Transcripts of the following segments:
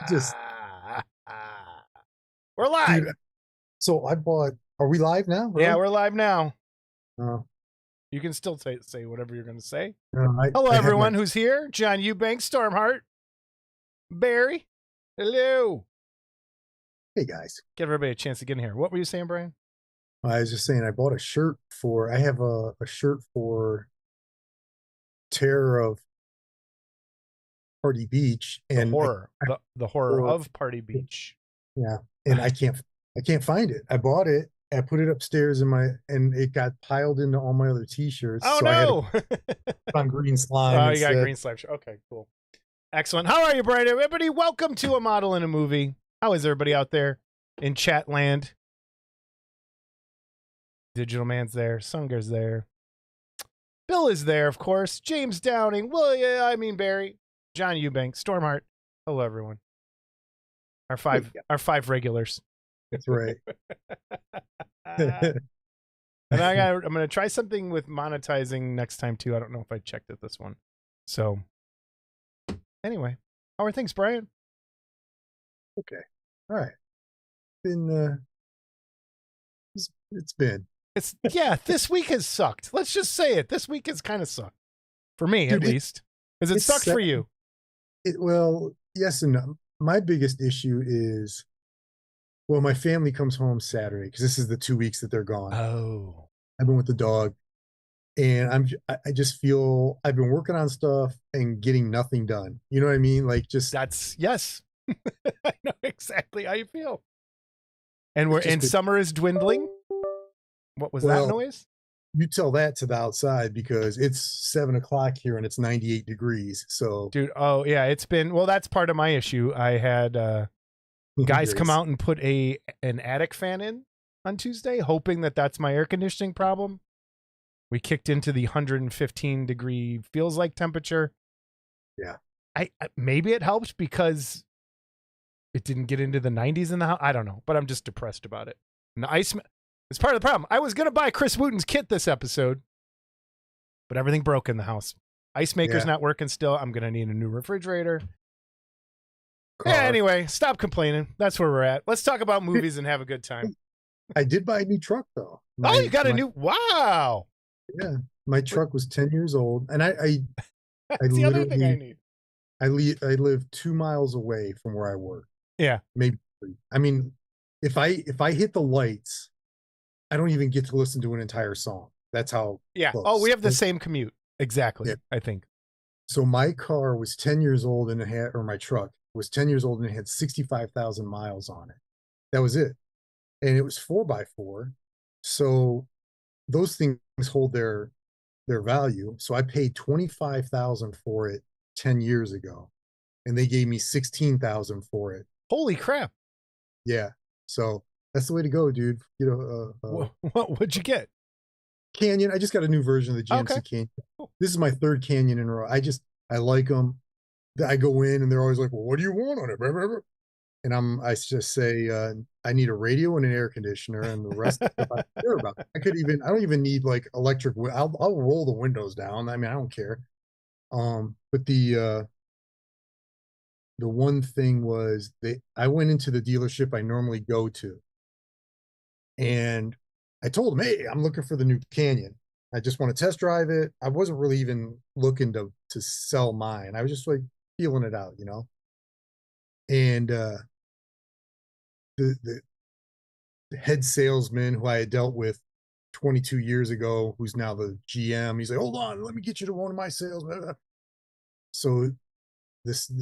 Just We're live. dude. So I bought. Are we live now? Really? Yeah, we're live now. Oh, You can still say whatever you're going to say. no, Hello, I had everyone who's here. John Eubanks, Stormheart, Barry. Hello. Hey guys. Give everybody a chance to get in here. What were you saying, Brian? I was just saying I bought a shirt for. I have a shirt for Terror of Party Beach and The horror, the horror of Party Beach. Yeah, and I can't find it. I bought it. I put it upstairs and it got piled into all my other T-shirts. Oh so no! I had to put on green slime. Oh, you instead. got green slime. Okay, cool. Excellent. How are you, Brian? Everybody, welcome to A Model in a Movie. How is everybody out there in chat land? Digital Man's there. Sunger's there. Bill is there, of course. James Downing. Barry. John Eubanks. Stormheart. Hello, everyone. Our five regulars. That's right. And I'm gonna try something with monetizing next time too. I don't know if I checked it this one. So anyway, how are things, Brian? Okay. All right. This week has sucked. Let's just say it. This week has kind of sucked for me, Dude, at least. Because it sucked for you. Well, yes and no. My biggest issue is, well, my family comes home Saturday because this is the 2 weeks that they're gone. Oh. I've been with the dog, and I just feel I've been working on stuff and getting nothing done. You know what I mean? Like Yes. I know exactly how you feel. And summer is dwindling. What was that noise? You tell that to the outside because it's 7 o'clock here and it's 98 degrees. So, dude, oh yeah, that's part of my issue. I had guys come out and put an attic fan in on Tuesday, hoping that that's my air conditioning problem. We kicked into the 115 degree feels like temperature. Yeah, I maybe it helped because it didn't get into the 90s in the house. I don't know, but I'm just depressed about it. And the ice. It's part of the problem. I was going to buy Chris Wooten's kit this episode, but everything broke in the house. Ice maker's not working still. I'm going to need a new refrigerator. Yeah, anyway, stop complaining. That's where we're at. Let's talk about movies and have a good time. I did buy a new truck, though. You got a new... Wow. Yeah, my truck was 10 years old, and That's the other thing I need. I live 2 miles away from where I work. Yeah. Maybe 3. I mean, if I hit the lights, I don't even get to listen to an entire song. That's how close. Oh, we have the same commute. Exactly. Yeah. I think. So my car was 10 years old and my truck was 10 years old and it had 65,000 miles on it. That was it. And it was 4x4. So those things hold their value. So I paid 25,000 for it 10 years ago. And they gave me 16,000 for it. Holy crap. Yeah. So that's the way to go, dude. What'd you get? Canyon. I just got a new version of the GMC Canyon. This is my 3rd Canyon in a row. I like them. I go in and they're always like, well, what do you want on it? And I just say, I need a radio and an air conditioner, and the rest I care about. I don't even need like electric. I'll roll the windows down. I mean, I don't care. But the one thing was I went into the dealership I normally go to. And I told him, hey, I'm looking for the new Canyon. I just want to test drive it. I wasn't really even looking to sell mine. I was just like feeling it out, you know? And the head salesman who I had dealt with 22 years ago, who's now the GM, he's like, hold on, let me get you to one of my sales. So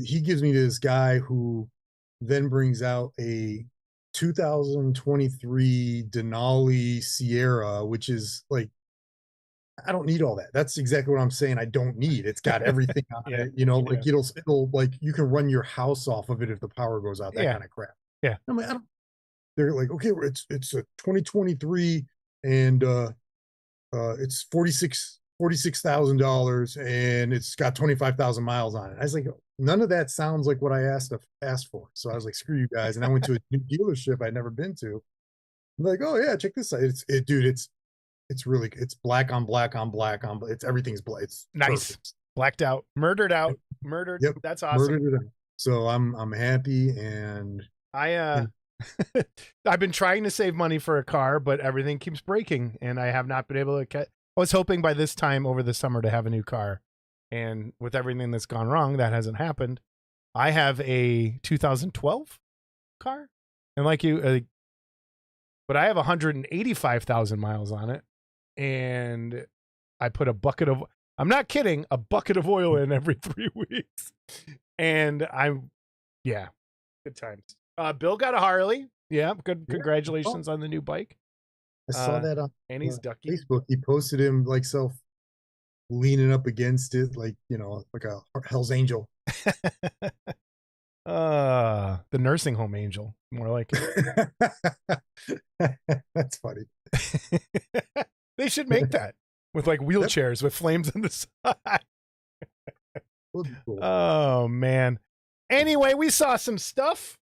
he gives me this guy who then brings out a 2023 Denali Sierra, which is like, I don't need all that. That's exactly what I'm saying. I don't need. It's got everything on it, you know, like it'll like you can run your house off of it if the power goes out, that kind of crap. Yeah. I'm like, they're like, okay, it's a 2023 and it's $46,000 and it's got 25,000 miles on it. I was like, none of that sounds like what I asked for. So I was like, screw you guys. And I went to a new dealership I'd never been to. I'm like, oh yeah, check this out. It's really, it's black on black on black on, it's everything's black. It's nice. Perfect. Blacked out, murdered out. Murdered. Yep, That's awesome. murdered it out. So I'm happy, and I I've been trying to save money for a car, but everything keeps breaking, and I have not been able to catch. I was hoping by this time over the summer to have a new car, and with everything that's gone wrong, that hasn't happened. I have a 2012 car, and like you, but I have 185,000 miles on it, and I put a bucket of. I'm not kidding, a bucket of oil in every 3 weeks, and yeah, good times. Bill got a Harley. Yeah, good. yeah, Congratulations on the new bike. I saw that on and he's ducky. Facebook. He posted him like self leaning up against it, like like a Hell's Angel. The nursing home angel, more like it. That's funny. They should make that with like wheelchairs with flames on the side. Cool. Oh man. Anyway, we saw some stuff.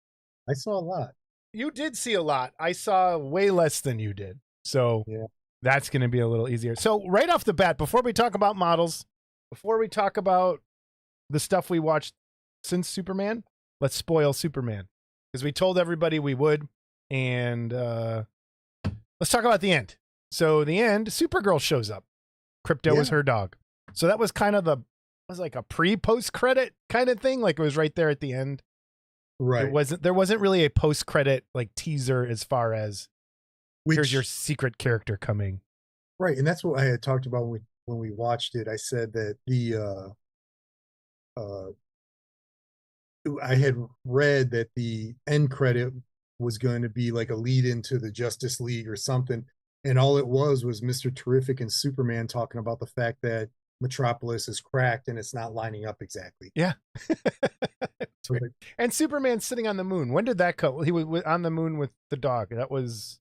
I saw a lot. You did see a lot. I saw way less than you did. So yeah, that's going to be a little easier. So right off the bat, before we talk about models, before we talk about the stuff we watched since Superman, let's spoil Superman because we told everybody we would. And let's talk about the end. So the end, Supergirl shows up. Crypto is her dog. So that was kind of was like a pre-post credit kind of thing. Like it was right there at the end. Right. There wasn't really a post credit like teaser as far as here's your secret character coming. Right. And that's what I had talked about when we watched it. I said that I had read that the end credit was going to be like a lead into the Justice League or something. And all it was Mr. Terrific and Superman talking about the fact that Metropolis is cracked and it's not lining up exactly. Yeah. And Superman's sitting on the moon. When did that come? He was on the moon with the dog. That was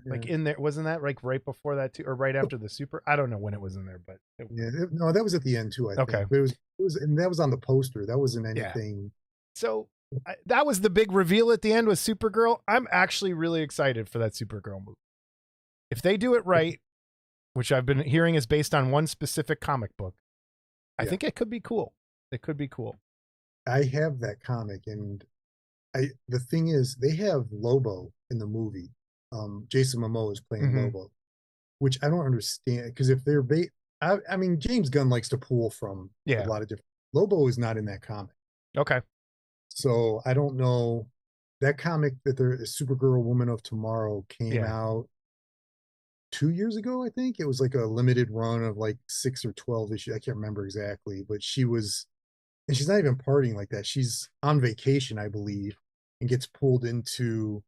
like in there. Wasn't that like right before that too, or right after the super? I don't know when it was in there, but no, that was at the end too. I think. But it was, and that was on the poster. That wasn't anything. Yeah. So that was the big reveal at the end with Supergirl. I'm actually really excited for that Supergirl movie. If they do it right, which I've been hearing is based on one specific comic book, I think it could be cool. It could be cool. I have that comic, and the thing is, they have Lobo in the movie. Jason Momoa is playing Lobo, which I don't understand because if they're I mean, James Gunn likes to pull from a lot of different. Lobo is not in that comic. Okay. So I don't know. That comic that there is Supergirl Woman of Tomorrow came out 2 years ago, I think. It was like a limited run of like 6 or 12 issues. I can't remember exactly, but she's not even partying like that. She's on vacation, I believe, and gets pulled into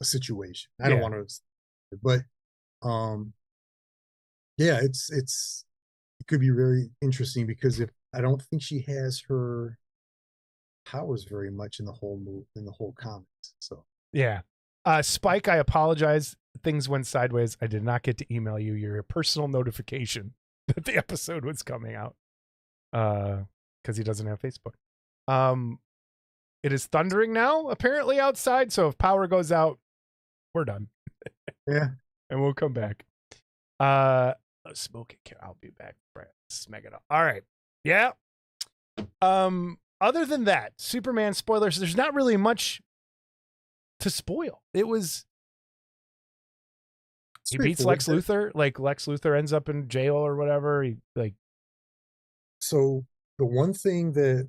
a situation. I don't want to, but it could be very interesting because I don't think she has her powers very much in the whole comics. So Spike, I apologize. Things went sideways. I did not get to email you your personal notification that the episode was coming out because he doesn't have Facebook. It is thundering now apparently outside, so if power goes out, we're done. Yeah, and we'll come back. Smoke it. I'll be back. Smeg it up. All right. Yeah. Other than that, Superman spoilers. There's not really much to spoil. It was. He beats Lex Luthor. Like Lex Luthor ends up in jail or whatever. So the one thing that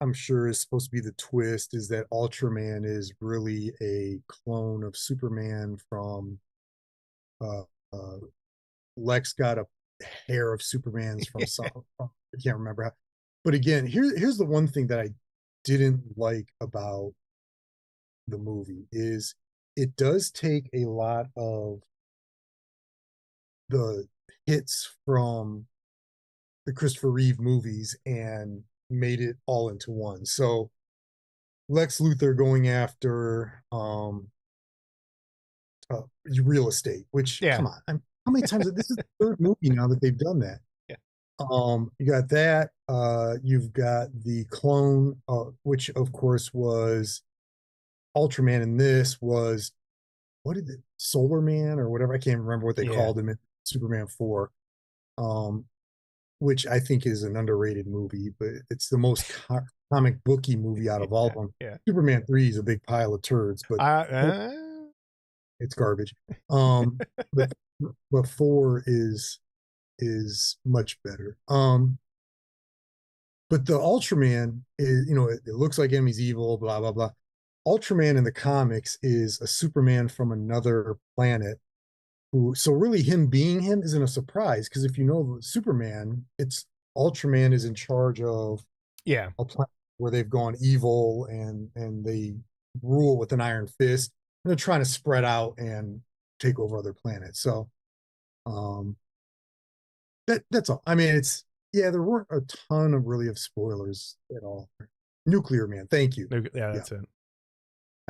I'm sure is supposed to be the twist is that Ultraman is really a clone of Superman from Lex got a hair of Superman's from some, I can't remember how. But again, here's the one thing that I didn't like about the movie is it does take a lot of the hits from the Christopher Reeve movies and made it all into one. So Lex Luthor going after real estate, which come on, how many times this is the third movie now that they've done that. You got that. You've got the clone, which of course was Ultraman, and this was what is it, Solar Man or whatever? I can't remember what they called him in Superman 4. which I think is an underrated movie, but it's the most comic booky movie out of all of them. Yeah. Superman 3 is a big pile of turds, but it's garbage. But 4 is much better. But the Ultraman is, it looks like him, he's evil, blah blah blah. Ultraman in the comics is a Superman from another planet. So really, him being him isn't a surprise, because if you know Superman, it's Ultraman is in charge of a planet where they've gone evil and they rule with an iron fist, and they're trying to spread out and take over other planets. So that's all. I mean, there weren't a ton of spoilers at all. Nuclear Man, thank you. Yeah, that's it.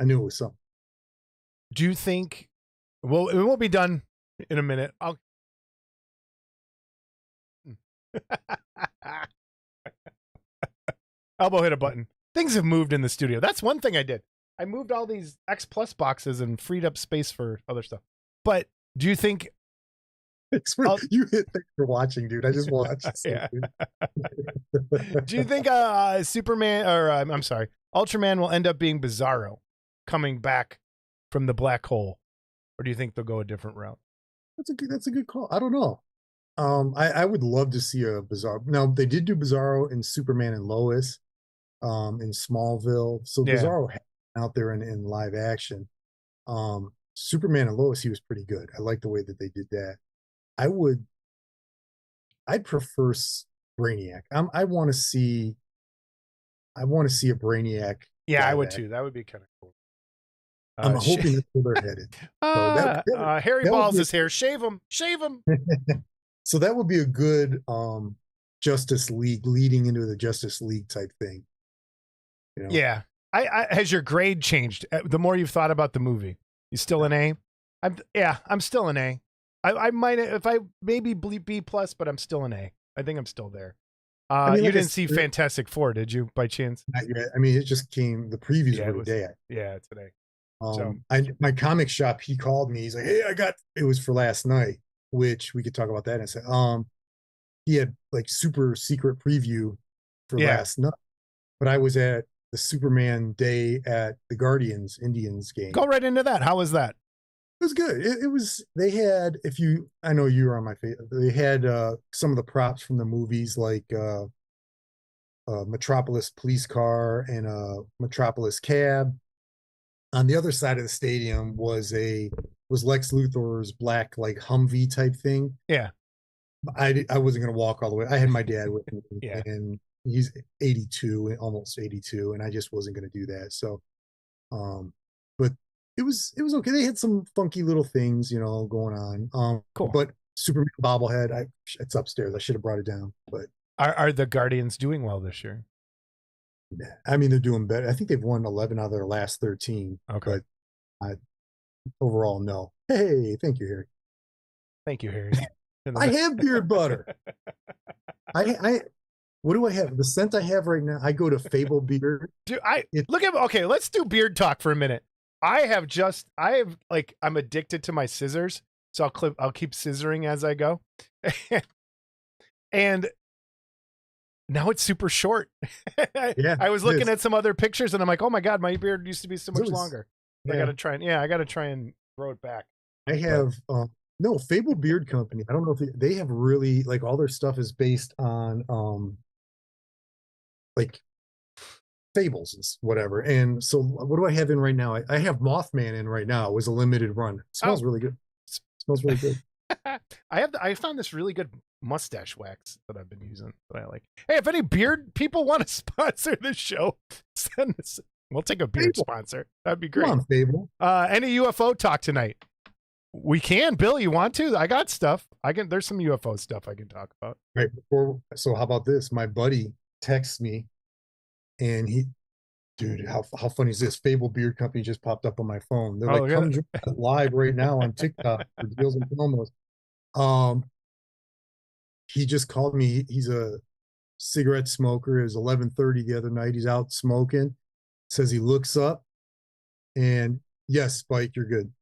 I knew it was something. Do you think? Well, it won't be done in a minute. Elbow hit a button. Things have moved in the studio. That's one thing I did. I moved all these X Plus boxes and freed up space for other stuff. But do you think? You hit thanks for watching, dude. I just watched. Yeah. Do you think Superman, or I'm sorry, Ultraman will end up being Bizarro, coming back from the black hole, or do you think they'll go a different route? That's a good call. I don't know. I would love to see a Bizarro. Now they did do Bizarro in Superman and Lois, in Smallville. So Bizarro out there in live action. Superman and Lois, he was pretty good. I like the way that they did that. I'd prefer Brainiac. I want to see a Brainiac. Yeah, I would too. That would be kind of cool. I'm hoping that's where they're headed. Harry Balls is here. Shave him. So that would be a good Justice League, leading into the Justice League type thing. Yeah. Has your grade changed the more you've thought about the movie? You still an A? I'm still an A. I might, if I maybe B plus, but I'm still an A. I think I'm still there. You didn't see Fantastic Four, did you, by chance? Not yet. I mean, it just came. The previews were today. Yeah, today. My comic shop, he called me. He's like, "Hey, it was for last night," which we could talk about that in a second. He had like super secret preview for last night, but I was at the Superman day at the Guardians Indians game. Go right into that. How was that? It was good. It was. They had, I know you were on my face. They had some of the props from the movies, like Metropolis police car and a Metropolis cab. On the other side of the stadium was Lex Luthor's black like Humvee type thing. Yeah. I wasn't gonna walk all the way. I had my dad with me, and he's 82, almost 82, and I just wasn't gonna do that. So, but it was okay. They had some funky little things, going on. Cool. But Superman bobblehead, it's upstairs. I should have brought it down. But are the Guardians doing well this year? I mean, they're doing better. I think they've won 11 out of their last 13. Okay. But overall, no. Hey, thank you, Harry. Thank you, Harry. I have beard butter. What do I have? The scent I have right now, I go to Fable Beard. Dude, okay, let's do beard talk for a minute. I'm addicted to my scissors, so I'll keep scissoring as I go. And now it's super short. I was looking at some other pictures and I'm like, oh my God, my beard used to be so much longer. Yeah. I gotta try and grow it back. I have Fable Beard Company. I don't know if they have really, like, all their stuff is based on like fables and whatever. And so what do I have in right now? I have Mothman in right now. It was a limited run. It smells really good. Smells really good. I found this really good mustache wax that I've been using that I like. Hey, if any beard people want to sponsor this show, send us. We'll take a beard sponsor. That'd be great. Come on, Fable. Any UFO talk tonight? We can. Bill, you want to? I got stuff. There's some UFO stuff I can talk about. Right. So how about this? My buddy texts me, and dude, how funny is this? Fable Beard Company just popped up on my phone. They're like, come join us live right now on TikTok for deals and promos. He just called me. He's a cigarette smoker. It was 11:30 the other night. He's out smoking. Says he looks up, and yes, Spike, you're good.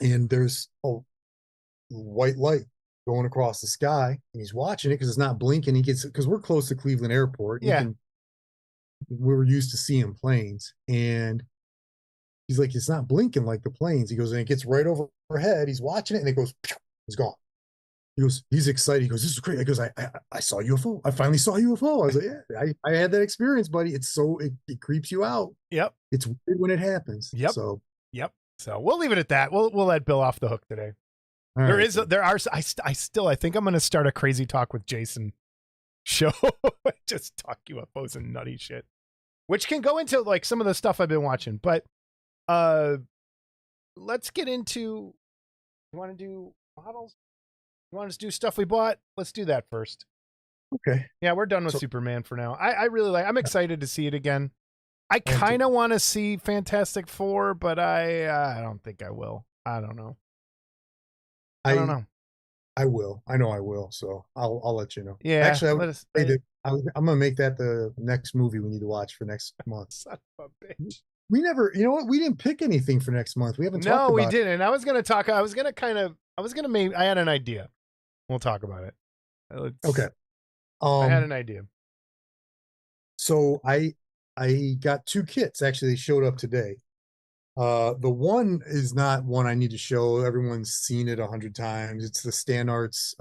And there's a white light going across the sky, and he's watching it because it's not blinking. He gets because we're close to Cleveland Airport. And he Yeah. can we were used to seeing planes, and he's like, it's not blinking like the planes. He goes, and it gets right over her head. He's watching it, and it goes, it's gone. He goes, he's excited. He goes, this is great. He goes, I saw a UFO. I finally saw a UFO. I was like, yeah, I had that experience, buddy. It's so it creeps you out. Yep. It's weird when it happens. Yep. So So we'll leave it at that. We'll let Bill off the hook today. I think I'm going to start a crazy talk with Jason show. Just talk UFOs and nutty shit, which can go into like some of the stuff I've been watching. But let's get into. You want to do models? You want us to do stuff we bought? Let's do that first. Okay. Yeah, we're done with Superman for now. I really like. I'm excited to see it again. I kind of want to see Fantastic Four, but I don't think I will. I don't know. I don't know. I will. I know I will. So I'll let you know. Yeah. Actually, I'm gonna make that the next movie we need to watch for next month. Son of a bitch. We never, you know what? We didn't pick anything for next month. We haven't talked about it. No, we didn't. I was gonna maybe I had an idea. We'll talk about it. Okay. I had an idea. So I got 2 kits. Actually, they showed up today. The one is not one I need to show. Everyone's seen it 100 times. It's the Stan Arts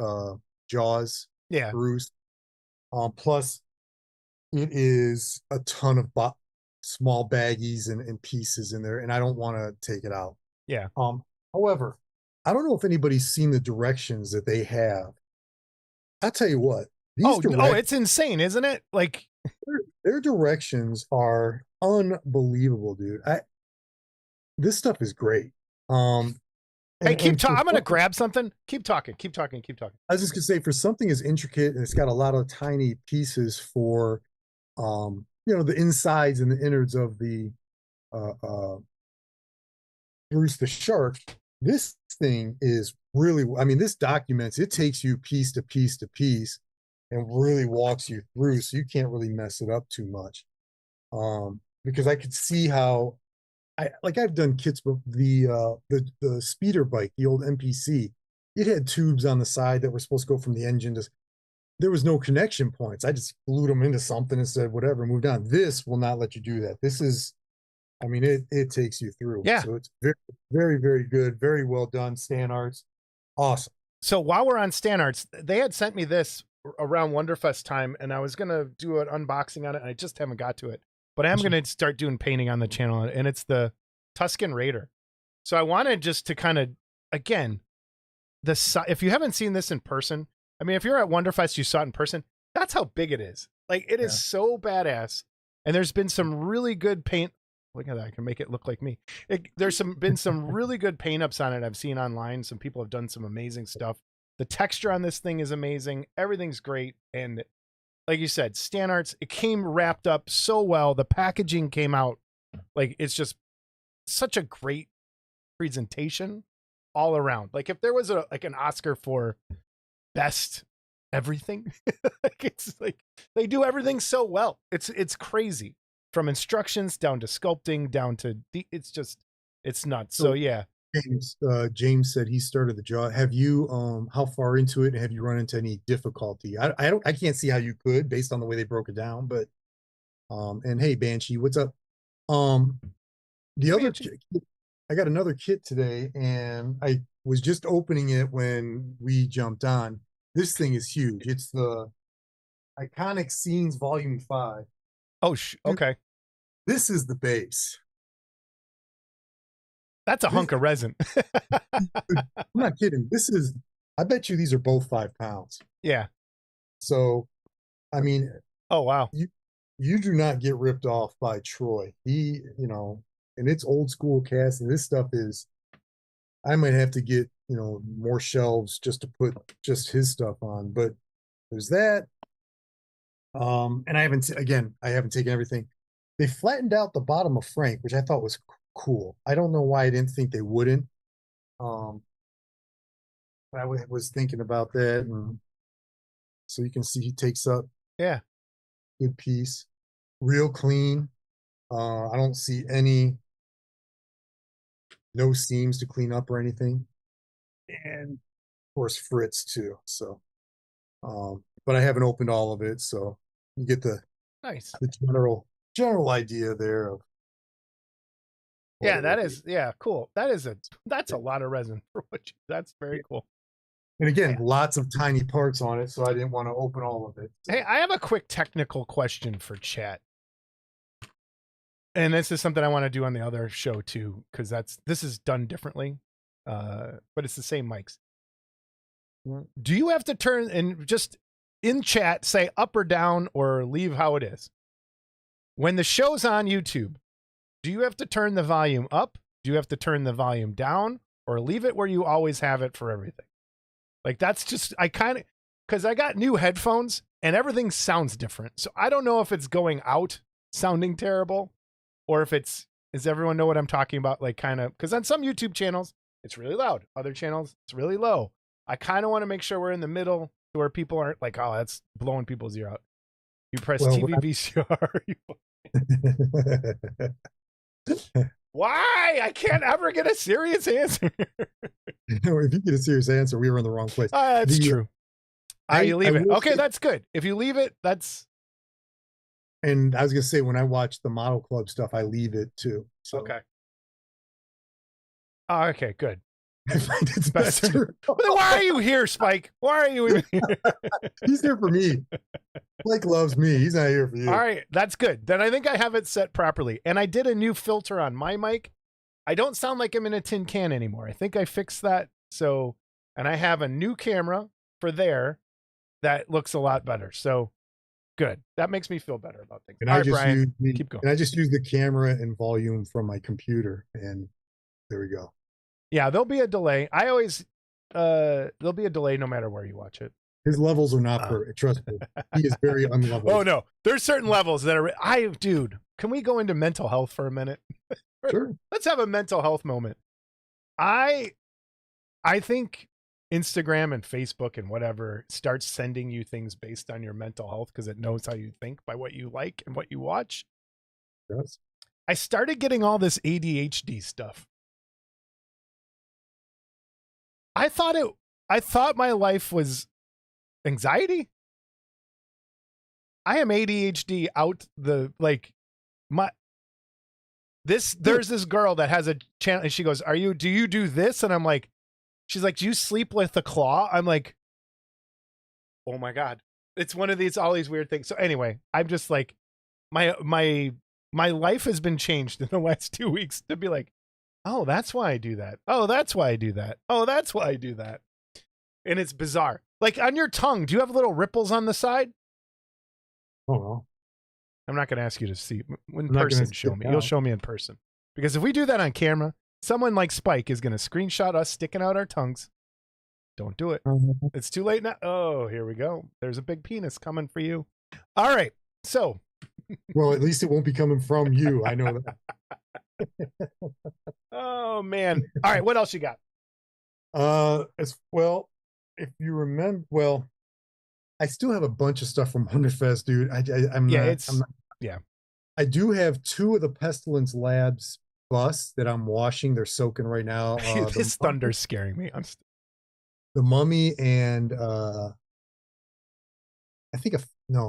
Jaws Bruce. Plus, it is a ton of small baggies and pieces in there, and I don't want to take it out. Yeah. However, I don't know if anybody's seen the directions that they have. I'll tell you what. It's insane, isn't it? Like their directions are unbelievable, dude. This stuff is great. Hey, keep talking. I'm going to grab something. Keep talking. I was just gonna say, for something as intricate, and it's got a lot of tiny pieces for, the insides and the innards of the Bruce the Shark. This thing is really, this documents. It takes you piece to piece to piece, and really walks you through, so you can't really mess it up too much. Because I could see how. I've done kits, but the speeder bike, the old MPC, it had tubes on the side that were supposed to go from the engine to. There was no connection points. I just glued them into something and said whatever, moved on. This will not let you do that. This is, it takes you through. Yeah. So it's very, very, very good, very well done. Stan Arts, awesome. So while we're on Stan Arts, they had sent me this around Wonderfest time, and I was gonna do an unboxing on it, and I just haven't got to it. But I am going to start doing painting on the channel, and it's the Tusken Raider. So I wanted just to kind of, again, if you haven't seen this in person, if you're at Wonderfest, you saw it in person, that's how big it is. Like, it is so badass. And there's been some really good paint. Look at that. I can make it look like me. There's been some really good paint ups on it I've seen online. Some people have done some amazing stuff. The texture on this thing is amazing. Everything's great. And like you said, Stan Arts, it came wrapped up so well. The packaging came out like it's just such a great presentation all around. Like if there was an Oscar for best everything, it's like they do everything so well. It's crazy, from instructions down to sculpting down to it's nuts. So yeah. James said he started the Jaw. Have you how far into it? Have you run into any difficulty? I can't see how you could based on the way they broke it down, but and hey Banshee, what's up? The other I got another kit today, and I was just opening it when we jumped on. This thing is huge. It's the Iconic Scenes Volume 5. Oh, okay. This is the base. That's a hunk of resin. I'm not kidding. I bet you these are both 5 pounds. Yeah. So, oh, wow. You do not get ripped off by Troy. He, and it's old school casting. This stuff is, I might have to get, more shelves just to put just his stuff on, but there's that. And I haven't taken everything. They flattened out the bottom of Frank, which I thought was cool. I don't know why I didn't think they wouldn't. I was thinking about that, and so you can see he takes up good piece, real clean. I don't see no seams to clean up or anything. And course, Fritz too. So, but I haven't opened all of it, so you get Nice. the general idea there of what Yeah, it that would be. is, yeah, cool. That's a lot of resin for what you, that's very cool. And Hey, again, lots of tiny parts on it, so I didn't want to open all of it. hey, So. I have a quick technical question for chat. And this is something I want to do on the other show too, because this is done differently. But it's the same mics. Do you have to turn and just in chat say up or down or leave how it is? When the show's on YouTube, do you have to turn the volume up? Do you have to turn the volume down or leave it where you always have it for everything? Like that's just, I kind of, because I got new headphones and everything sounds different. So I don't know if it's going out sounding terrible or if does everyone know what I'm talking about? Like kind of, because on some YouTube channels, it's really loud. Other channels, it's really low. I kind of want to make sure we're in the middle to where people aren't like, oh, that's blowing people's ear out. You press Well, TV VCR. Why? I can't ever get a serious answer. if you get a serious answer, we were in the wrong place. That's true. You leave it. Okay, that's good. If you leave it, that's. And I was gonna say, when I watch the Model Club stuff, I leave it too. So. Okay. Oh, okay, good. I find it's better. Why are you here, Spike? Why are you even here? He's here for me. Spike loves me. He's not here for you. All right, that's good. Then I think I have it set properly. And I did a new filter on my mic. I don't sound like I'm in a tin can anymore. I think I fixed that. So, and I have a new camera for there that looks a lot better. So good. That makes me feel better about things. And All I right, just Brian, keep going. And I just use the camera and volume from my computer, and there we go. Yeah, there'll be a delay. There'll be a delay no matter where you watch it. His levels are not perfect. Trust me. He is very unleveled. Oh no, there's certain levels that are. Dude, can we go into mental health for a minute? Sure. Let's have a mental health moment. I think Instagram and Facebook and whatever starts sending you things based on your mental health because it knows how you think by what you like and what you watch. Yes. I started getting all this ADHD stuff. I thought my life was anxiety. I am ADHD out the like my there's this girl that has a channel and she goes, do you do this? And I'm like, she's like, do you sleep with a claw? I'm like, oh my God. It's one of all these weird things. So anyway, I'm just like, my life has been changed in the last 2 weeks to be like, oh, that's why I do that. Oh, that's why I do that. Oh, that's why I do that. And it's bizarre. Like on your tongue, do you have little ripples on the side? Oh, no. I'm not going to ask you to see in person. Show me. You'll show me in person. Because if we do that on camera, someone like Spike is going to screenshot us sticking out our tongues. Don't do it. It's too late now. Oh, here we go. There's a big penis coming for you. All right. So. Well, at least it won't be coming from you. I know that. Oh, man. All right. What else you got? As well, if you remember, I still have a bunch of stuff from Wonderfest, dude. I'm not. Yeah. I do have 2 of the Pestilence Labs busts that I'm washing. They're soaking right now. This thunder's scaring me. The Mummy and I think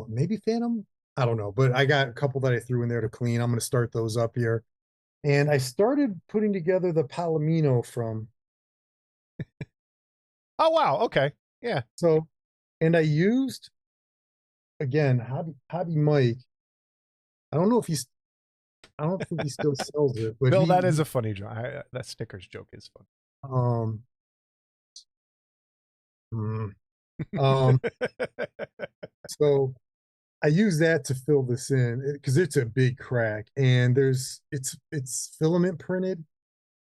maybe Phantom. I don't know, but I got a couple that I threw in there to clean. I'm going to start those up here. And I started putting together the Palomino from. Oh, wow. Okay. Yeah. So, and I used, again, Hobby Mike. I don't think he still sells it. But Bill, that is a funny joke. That Snickers joke is fun. So I use that to fill this in because it's a big crack, and it's filament printed.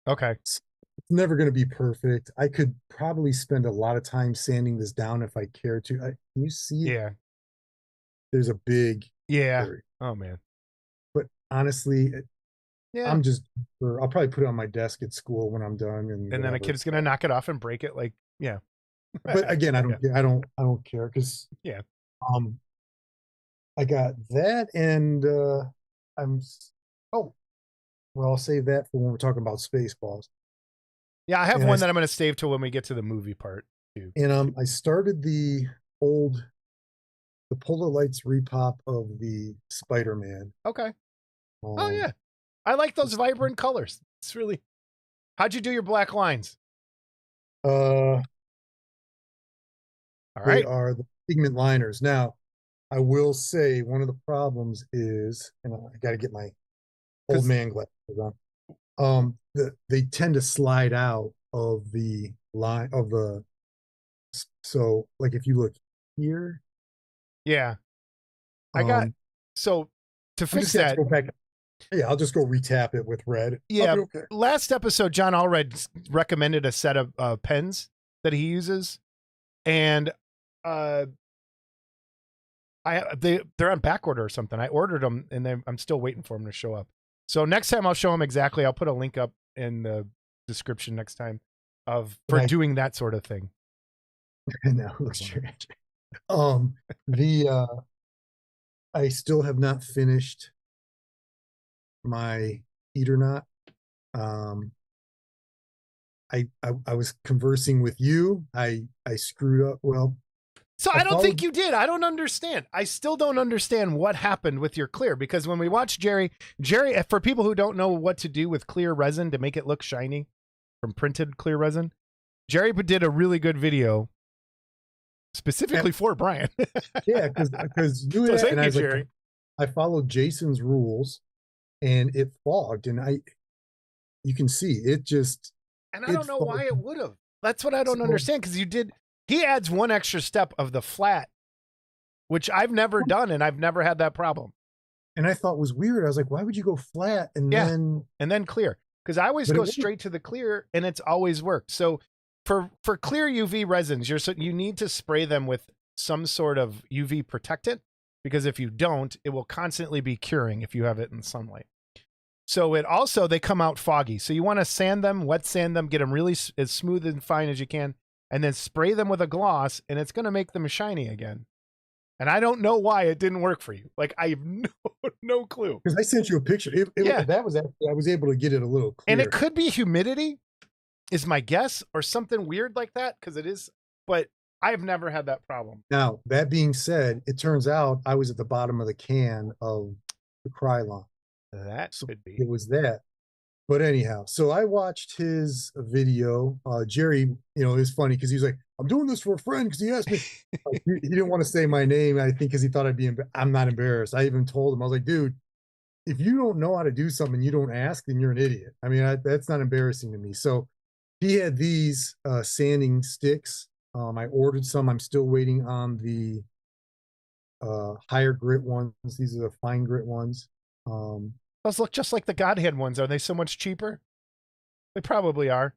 Okay. It's never going to be perfect. I could probably spend a lot of time sanding this down if I cared to. Can you see it? Yeah. There's a big area. Oh man. But honestly, yeah, I'll probably put it on my desk at school when I'm done, and then a kid's gonna knock it off and break it. Like, yeah. But again, I don't care because I got that, and I'll save that for when we're talking about Spaceballs. Yeah, I have one that I'm going to save till when we get to the movie part. too. And I started the Polar Lights repop of the Spider-Man. Okay. Oh Um, yeah, I like those vibrant colors. It's really. How'd you do your black lines? uh, All they right. are the pigment liners. Now, I will say one of the problems is, and I got to get my old Because man glasses on. They tend to slide out of the line of the. So, like if you look here, yeah, I got um, so to I'm fix just gonna have to that. go back. Yeah, I'll just go retap it with red. I'll Yeah, be okay. last episode, John Allred recommended a set of pens that he uses, and uh, they're on back order or something. I ordered them, and I'm still waiting for them to show up. So next time I'll show them exactly. I'll put a link up in the description next time And for doing that sort of thing. no, it looks strange. Um, the I still have not finished my heater knot. Um, I was conversing with you. I screwed up. Well, So I I don't think followed. you did. I don't understand. I still don't understand what happened with your clear, because when we watched Jerry, for people who don't know what to do with clear resin to make it look shiny from printed clear resin, Jerry did a really good video specifically for Brian. Yeah, because you So and thank I you, was like, Jerry. I followed Jason's rules, and it fogged, and you can see it just And I it don't know why fogged. it would have. That's what I don't So, understand, because he adds one extra step of the flat, which I've never done, and I've never had that problem. and I thought was weird. I was like, why would you go flat and Yeah. then? And then clear, because I always But it go worked. straight to the clear, and it's always worked. So for clear UV resins, you need to spray them with some sort of UV protectant, because if you don't, it will constantly be curing if you have it in sunlight. So they come out foggy. So you want to sand them, wet sand them, get them really as smooth and fine as you can, and then spray them with a gloss, and it's going to make them shiny again. And I don't know why it didn't work for you. Like, I have no clue. Because I sent you a picture. Yeah. That was actually, I was able to get it a little And clear. it could be humidity, is my guess, or something weird like that, because it is, but I've never had that problem. Now, that being said, it turns out I was at the bottom of the can of the Krylon. That So could be. it was that. But anyhow, so I watched his video. Jerry, it's funny because he's like, I'm doing this for a friend because he asked me. Like, he didn't want to say my name, I think, because he thought I'm not embarrassed. I even told him, I was like, dude, if you don't know how to do something, you don't ask, then you're an idiot. I mean, that's not embarrassing to me. So he had these sanding sticks. I ordered some. I'm still waiting on the higher grit ones. These are the fine grit ones. Those look just like the Godhead ones. Are they so much cheaper? They probably are.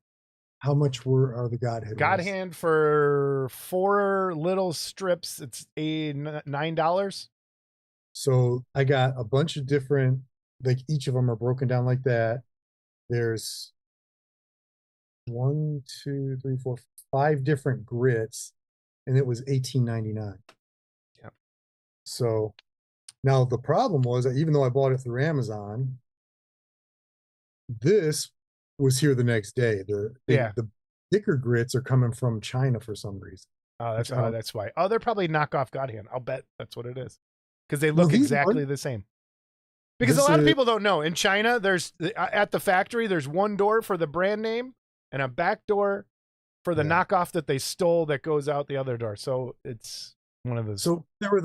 How much are the Godhead ones? Godhand for 4 little strips, it's $9. So I got a bunch of different, like each of them are broken down like that. There's 1, 2, 3, 4, 5 different grits, and it was $18.99. Yep. So now the problem was that even though I bought it through Amazon, this was here the next day. The thicker grits are coming from China for some reason. Oh, that's why. Oh, they're probably knockoff Godhand. I'll bet that's what it is, because they look exactly the same. Because a lot of people don't know. In China, there's at the factory, there's one door for the brand name and a back door for the knockoff that they stole that goes out the other door. So it's one of those. So there were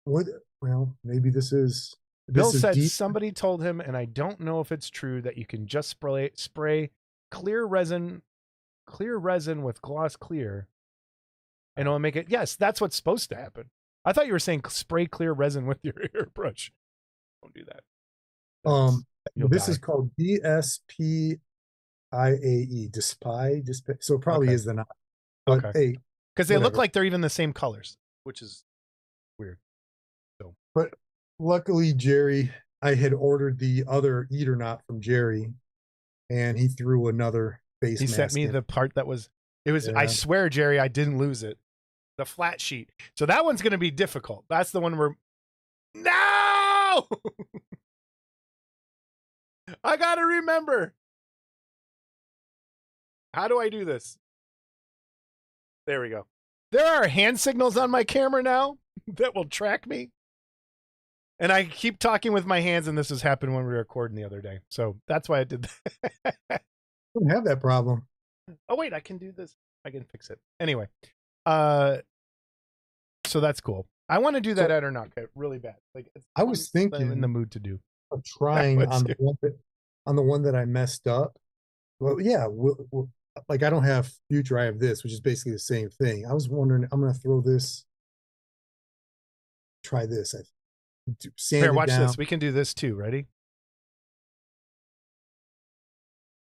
well, maybe this is Bill said somebody told him, and I don't know if it's true, that you can just spray clear resin with gloss clear, and it'll make it. Yes, that's what's supposed to happen. I thought you were saying spray clear resin with your airbrush. Don't do that. This is called DSPIAE. Display. So it probably is the not. But hey, because they look like they're even the same colors, which is weird. So, but luckily, Jerry, I had ordered the other eater knot from Jerry, and he threw another face mask. He sent me the part that was. It was. Yeah. I swear, Jerry, I didn't lose it. The flat sheet. So that one's going to be difficult. That's the one where. No! I got to remember. How do I do this? There we go. There are hand signals on my camera now that will track me. And I keep talking with my hands, and this has happened when we were recording the other day. So that's why I did that. I don't have that problem. Oh, wait, I can do this. I can fix it. Anyway. So that's cool. I want to do that at or not really bad. Like I was thinking in the mood to do. Of trying on the one that I messed up. Well, yeah, like I don't have Future, I have this, which is basically the same thing. I was wondering, I'm gonna throw this. Try this. Here, watch this. We can do this too. Ready?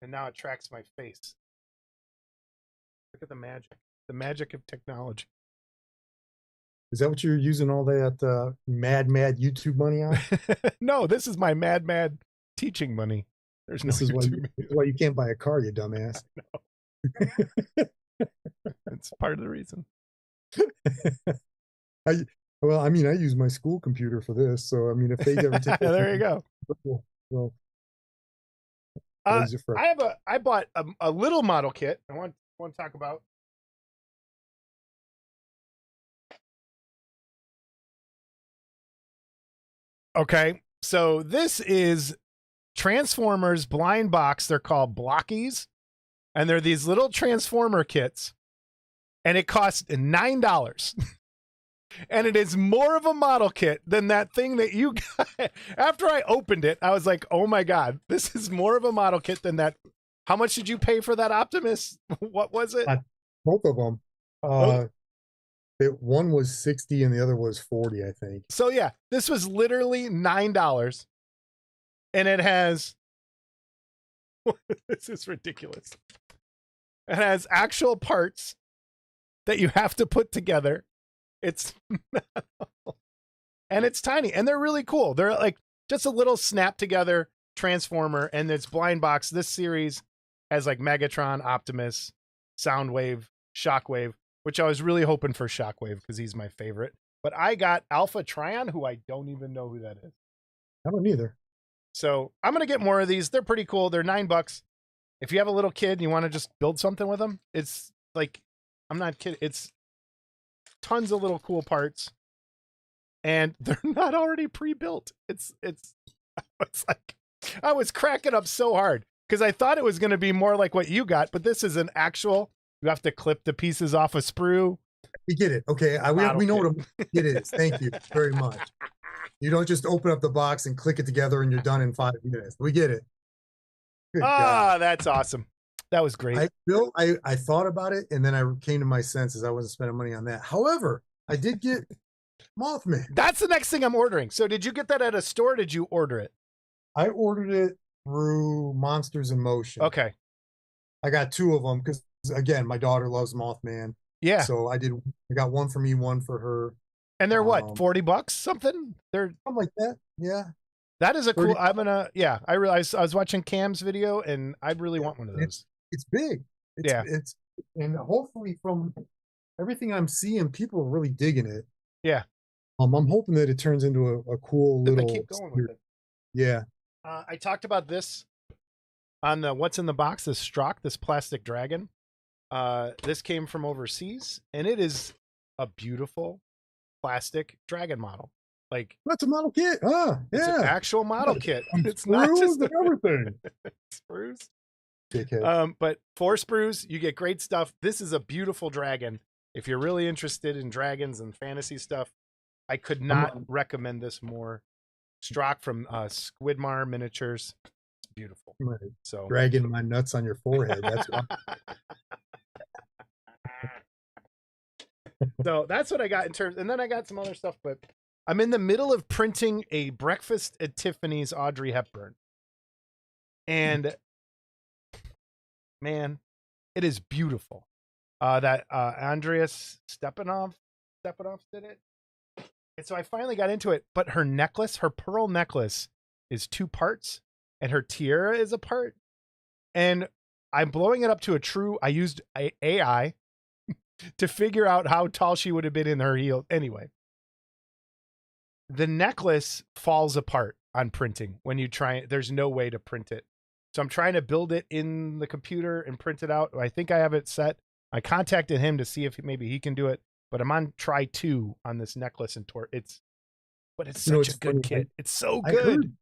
And now it tracks my face. Look at the magic. The magic of technology. Is that what you're using all that mad YouTube money on? No, this is my mad teaching money. There's no. This is why you can't buy a car, you dumbass. It's part of the reason. I use my school computer for this, so I mean, if they ever take there you go. Well, I bought a little model kit. I want to talk about. Okay, so this is Transformers blind box. They're called Blockies, and they're these little Transformer kits, and it costs $9. And it is more of a model kit than that thing that you got. After I opened it, I was like, oh my God, this is more of a model kit than that. How much did you pay for that Optimus? What was it? Both of them. One was 60 and the other was 40, I think. So yeah, this was literally $9. And it has, this is ridiculous. It has actual parts that you have to put together. It's metal. And it's tiny, and they're really cool. They're like just a little snap together Transformer, and it's blind box. This series has like Megatron, Optimus, Soundwave, Shockwave, which I was really hoping for Shockwave because he's my favorite. But I got Alpha Trion, who I don't even know who that is. I don't either. So I'm gonna get more of these. They're pretty cool. They're $9. If you have a little kid and you want to just build something with them, it's like, I'm not kidding. It's tons of little cool parts, and they're not already pre-built. It's like, I was cracking up so hard because I thought it was going to be more like what you got, but this is an actual, you have to clip the pieces off a sprue. We get it. Okay. We know what it is. Thank you very much. You don't just open up the box and click it together and you're done in 5 minutes. We get it. Good God. That's awesome. That was great. I thought about it, and then I came to my senses. I wasn't spending money on that. However, I did get Mothman. That's the next thing I'm ordering. So did you get that at a store? Or did you order it? I ordered it through Monsters in Motion. Okay. I got 2 of them because, again, my daughter loves Mothman. Yeah. So I got one for me, one for her. And they're what, $40 something? They're something like that. Yeah. That is a cool. I realized I was watching Cam's video, and I really want one of those. It's big. And hopefully from everything I'm seeing, people are really digging it. Yeah. I'm hoping that it turns into a cool little. Keep going with it. Yeah. I talked about this on the What's in the Box. This Strock, this plastic dragon. This came from overseas, and it is a beautiful plastic dragon model. Like, that's a model kit. It's an actual model kit. It's not just everything. Sprues. Dickhead. But 4 sprues, you get great stuff. This is a beautiful dragon. If you're really interested in dragons and fantasy stuff, I could not recommend this more. Strock from Squidmar Miniatures. It's beautiful. So dragging my nuts on your forehead. That's why. So that's what I got in terms, and then I got some other stuff, but I'm in the middle of printing a Breakfast at Tiffany's Audrey Hepburn. And man, it is beautiful. That Andreas Stepanov did it. And so I finally got into it, but her necklace, her pearl necklace, is 2 parts, and her tiara is a part. And I'm blowing it up to I used AI to figure out how tall she would have been in her heel. Anyway, the necklace falls apart on printing when you try it. There's no way to print it. So I'm trying to build it in the computer and print it out. I think I have it set I contacted him to see if maybe he can do it, but I'm on try 2 on this necklace and but it's such a good kit. It's so good.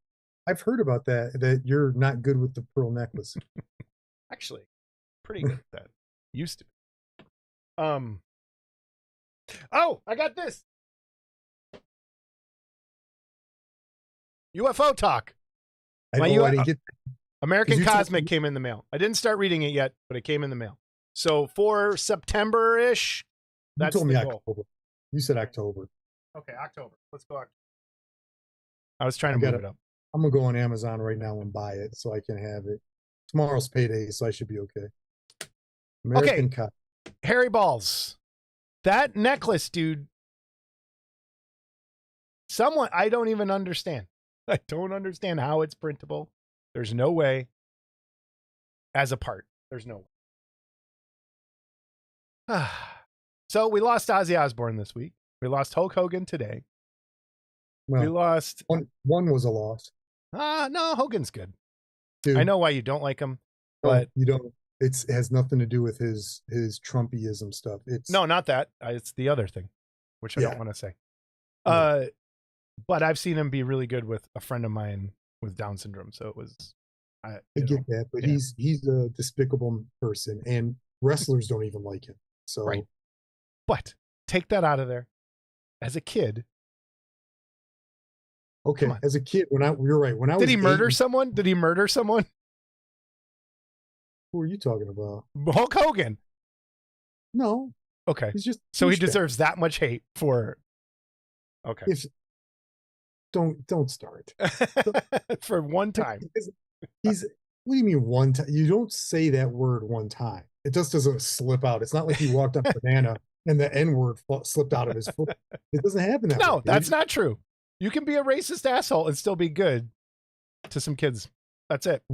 I've heard about that you're not good with the pearl necklace. Actually, pretty good at that. Used to be. Oh, I got this. UFO talk. I didn't get American Cosmic came in the mail. I didn't start reading it yet, but it came in the mail. So for September-ish, that's the goal. October. You said October. Okay, October. Let's go October. I was trying to move it up. I'm going to go on Amazon right now and buy it so I can have it. Tomorrow's payday, so I should be okay. American Cosmic. Harry Balls. That necklace, dude. I don't even understand. I don't understand how it's printable. There's no way. As a part, there's no way. So we lost Ozzy Osbourne this week. We lost Hulk Hogan today. Well, we lost. One was a loss. No, Hogan's good. Dude, I know why you don't like him, but you don't. It has nothing to do with his Trumpism stuff. No, not that. It's the other thing, which I don't want to say. But I've seen him be really good with a friend of mine with Down syndrome. So it was. I get that, but he's a despicable person, and wrestlers don't even like him. So, right. But take that out of there. As a kid. Okay, as a kid, you're right. When I did he murder someone? Did he murder someone? Who are you talking about? Hulk Hogan. No. Okay. He's just so he deserves that much hate for. Okay. Don't start. For one time. What do you mean one time? You don't say that word one time. It just doesn't slip out. It's not like he walked on a banana and the N-word slipped out of his foot. It doesn't happen that way. No, that's not true. You can be a racist asshole and still be good to some kids. That's it.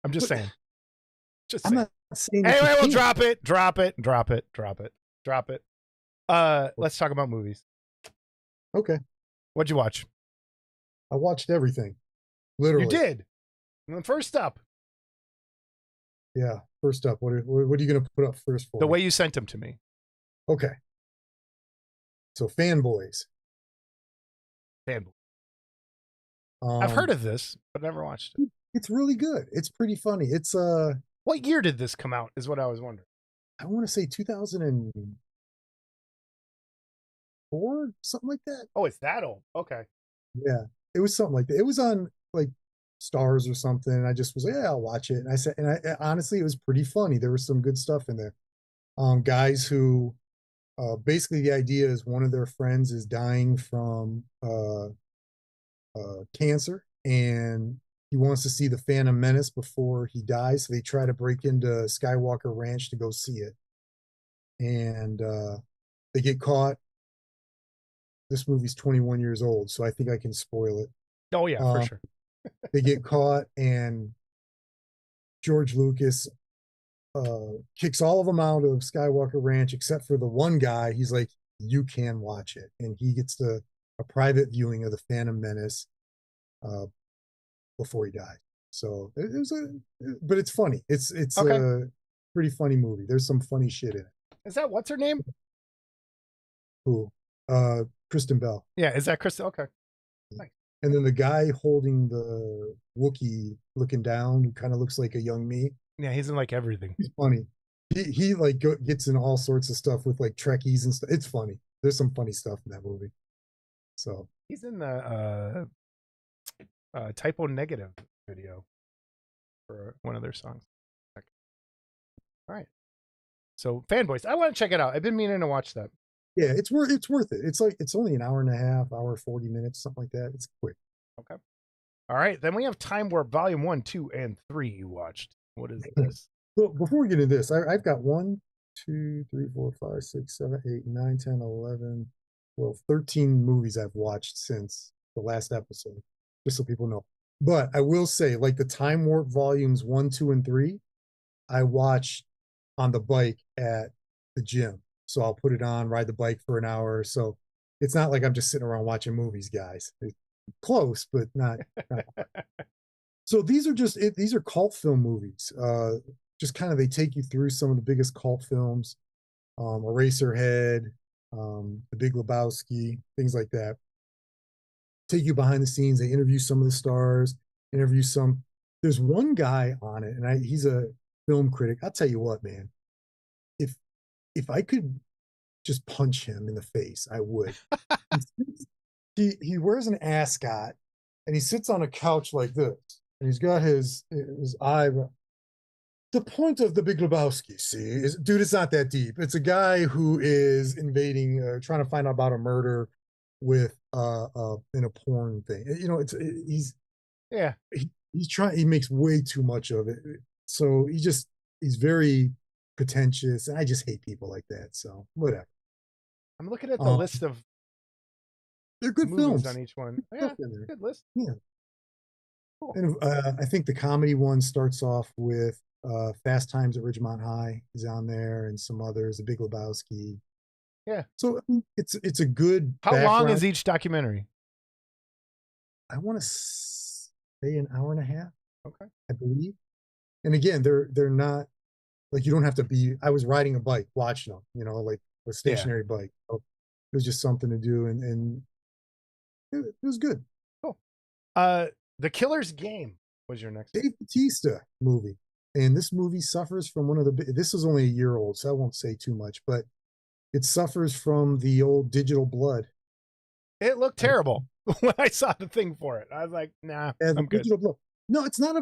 I'm just saying. I'm not saying. Anyway, we'll drop it. Let's talk about movies. Okay. What'd you watch? I watched everything. Literally. You did. First up. Yeah. First up. What are you going to put up first for? The way you sent them to me. Okay. So Fanboys. I've heard of this, but never watched it. It's really good. It's pretty funny. It's What year did this come out? Is what I was wondering. I want to say 2004, something like that. Oh, it's that old. Okay. Yeah, it was something like that. It was on like Stars or something. And I just was like, yeah, I'll watch it. And I said, honestly, it was pretty funny. There was some good stuff in there. Guys who, basically the idea is one of their friends is dying from cancer, and he wants to see the Phantom Menace before he dies. So they try to break into Skywalker Ranch to go see it, and they get caught. This movie's 21 years old, so I think I can spoil it. Oh yeah, for sure. They get caught, and George Lucas kicks all of them out of Skywalker Ranch except for the one guy. He's like, you can watch it, and he gets a private viewing of the Phantom Menace before he died. So but it's funny. It's okay. A pretty funny movie. There's some funny shit in it. Is that what's her name? Who? Kristen Bell. Yeah, is that Kristen? Okay. Nice. And then the guy holding the Wookiee looking down, who kind of looks like a young me. Yeah, he's in like everything. He's funny. He like gets in all sorts of stuff with like Trekkies and stuff. It's funny. There's some funny stuff in that movie. So he's in the Typo Negative video for one of their songs. All right. So Fanboys, I want to check it out. I've been meaning to watch that. Yeah, it's worth it. It's only an hour and a half, hour 40 minutes, something like that. It's quick. Okay. All right. Then we have Time Warp Volume 1, 2, and 3 you watched. What is this? Well, before we get into this, I've got 1, 2, 3, 4, 5, 6, 7, 8, 9, 10, 11, 12, 13 movies I've watched since the last episode, just so people know. But I will say, like the Time Warp Volumes 1, 2, and 3, I watched on the bike at the gym. So I'll put it on, ride the bike for an hour. So it's not like I'm just sitting around watching movies, guys. It's close, but not. So these are cult film movies. just kind of they take you through some of the biggest cult films, Eraserhead, The Big Lebowski, things like that. Take you behind the scenes. They interview some of the stars, interview some. There's one guy on it, and he's a film critic. I'll tell you what, man. If if I could just punch him in the face, I would. He wears an ascot, and he sits on a couch like this, and he's got his eyebrow. The point of the Big Lebowski, see, is, dude, it's not that deep. It's a guy who is invading, trying to find out about a murder with in a porn thing. You know, he's yeah, he's trying. He makes way too much of it, so he's very pretentious, and I just hate people like that. So whatever. I'm looking at the list of they're good movies films on each one. Yeah, good list. Yeah, cool. And I think the comedy one starts off with Fast Times at Ridgemont High is on there, and some others. The Big Lebowski. Yeah. So it's a good. How long is each documentary? I want to say an hour and a half. Okay. I believe. And again, they're not like, you don't have to be. I was riding a bike watching them, you know, like a stationary bike. So it was just something to do, and it was good. Cool. The Killer's Game was your next. Dave Bautista movie, and this movie suffers from one of the. This was only a year old, so I won't say too much, but it suffers from the old digital blood. It looked terrible when I saw the thing for it. I was like, nah, I'm good. Blood. No, it's not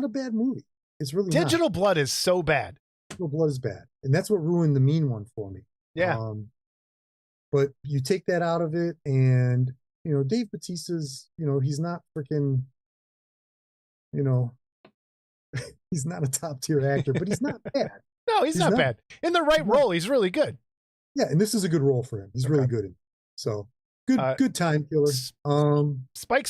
a bad movie. It's really Digital not. Blood is so bad. Digital Blood is bad, and that's what ruined the Mean One for me. Yeah. But you take that out of it, and you know, Dave Bautista's, you know, he's not freaking, you know, he's not a top tier actor, but he's not bad. No, he's not bad. In the right role, he's really good. Yeah, and this is a good role for him. He's really good in it. So good time killer. Spike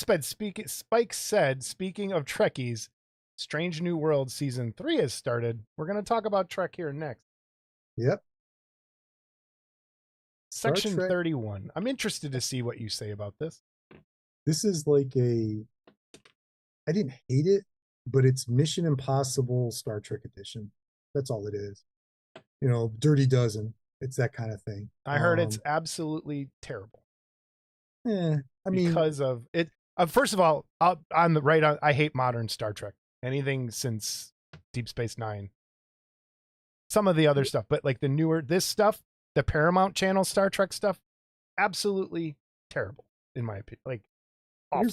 said, speaking of Trekkies, Strange New World season 3 has started. We're going to talk about Trek here next. Yep. Section 31. I'm interested to see what you say about this. This is like I didn't hate it, but it's Mission Impossible Star Trek edition. That's all it is. You know, Dirty Dozen. It's that kind of thing. I heard it's absolutely terrible. I mean, because of it. First of all, I hate modern Star Trek. Anything since Deep Space Nine. Some of the other stuff, but like this stuff, the Paramount Channel Star Trek stuff, absolutely terrible in my opinion. Like, awful.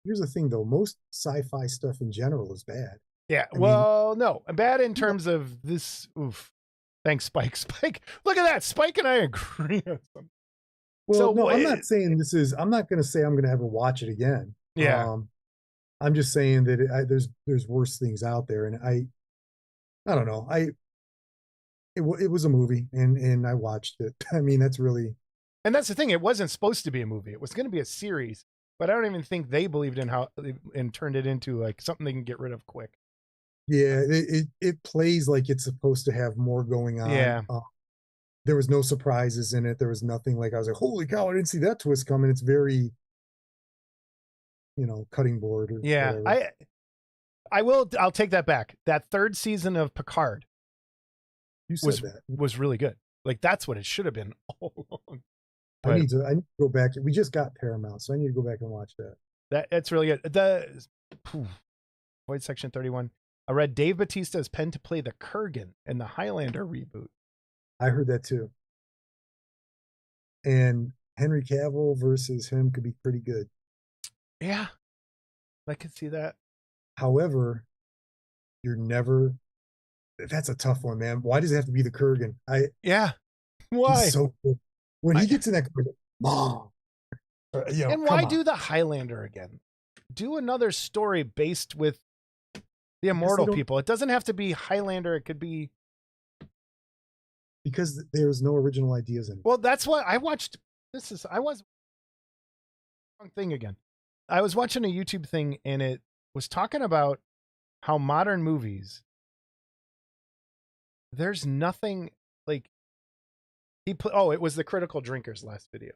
Here's the thing though, most sci-fi stuff in general is bad. Yeah, no, bad in terms of this. Oof. Thanks, Spike. Look at that. Spike and I agree on something. Well, so, no, I'm not saying this is. I'm not going to say I'm going to ever watch it again. Yeah. I'm just saying that there's worse things out there, and I don't know. It was a movie, and I watched it. I mean, that's the thing. It wasn't supposed to be a movie. It was going to be a series, but I don't even think they believed in how and turned it into like something they can get rid of quick. Yeah, it plays like it's supposed to have more going on. Yeah. There was no surprises in it. There was nothing like I was like, holy cow, I didn't see that twist coming. It's very, you know, cutting board. Or yeah, whatever. I'll take that back. That third season of Picard was really good. Like that's what it should have been all along. But I need to go back. We just got Paramount, so I need to go back and watch that. That's really good. Void Section 31. I read Dave Bautista is penned to play the Kurgan in the Highlander reboot. I heard that too. And Henry Cavill versus him could be pretty good. Yeah, I could see that. However, that's a tough one, man. Why does it have to be the Kurgan? Why? He's so cool. When he gets in that Kurgan, Mom. And why do the Highlander again? Do another story based with the immortal people. It doesn't have to be Highlander. It could be. Because there's no original ideas in it. Well, that's what I watched. Wrong thing again. I was watching a YouTube thing and it was talking about how modern movies, there's nothing like it was the Critical Drinkers last video.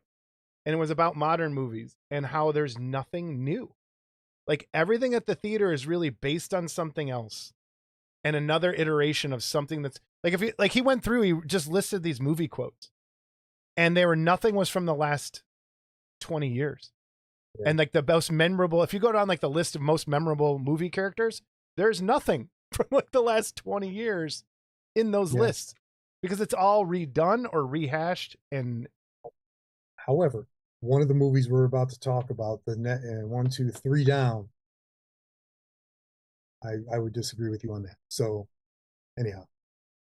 And it was about modern movies and how there's nothing new. Like everything at the theater is really based on something else. and another iteration of something that's like, if he went through, he just listed these movie quotes, and nothing was from the last 20 years. Yeah. And like the most memorable, if you go down like the list of most memorable movie characters, there's nothing from like the last 20 years in those lists, because it's all redone or rehashed. And however, one of the movies we're about to talk about, the 1, 2, 3 down, I would disagree with you on that. So anyhow.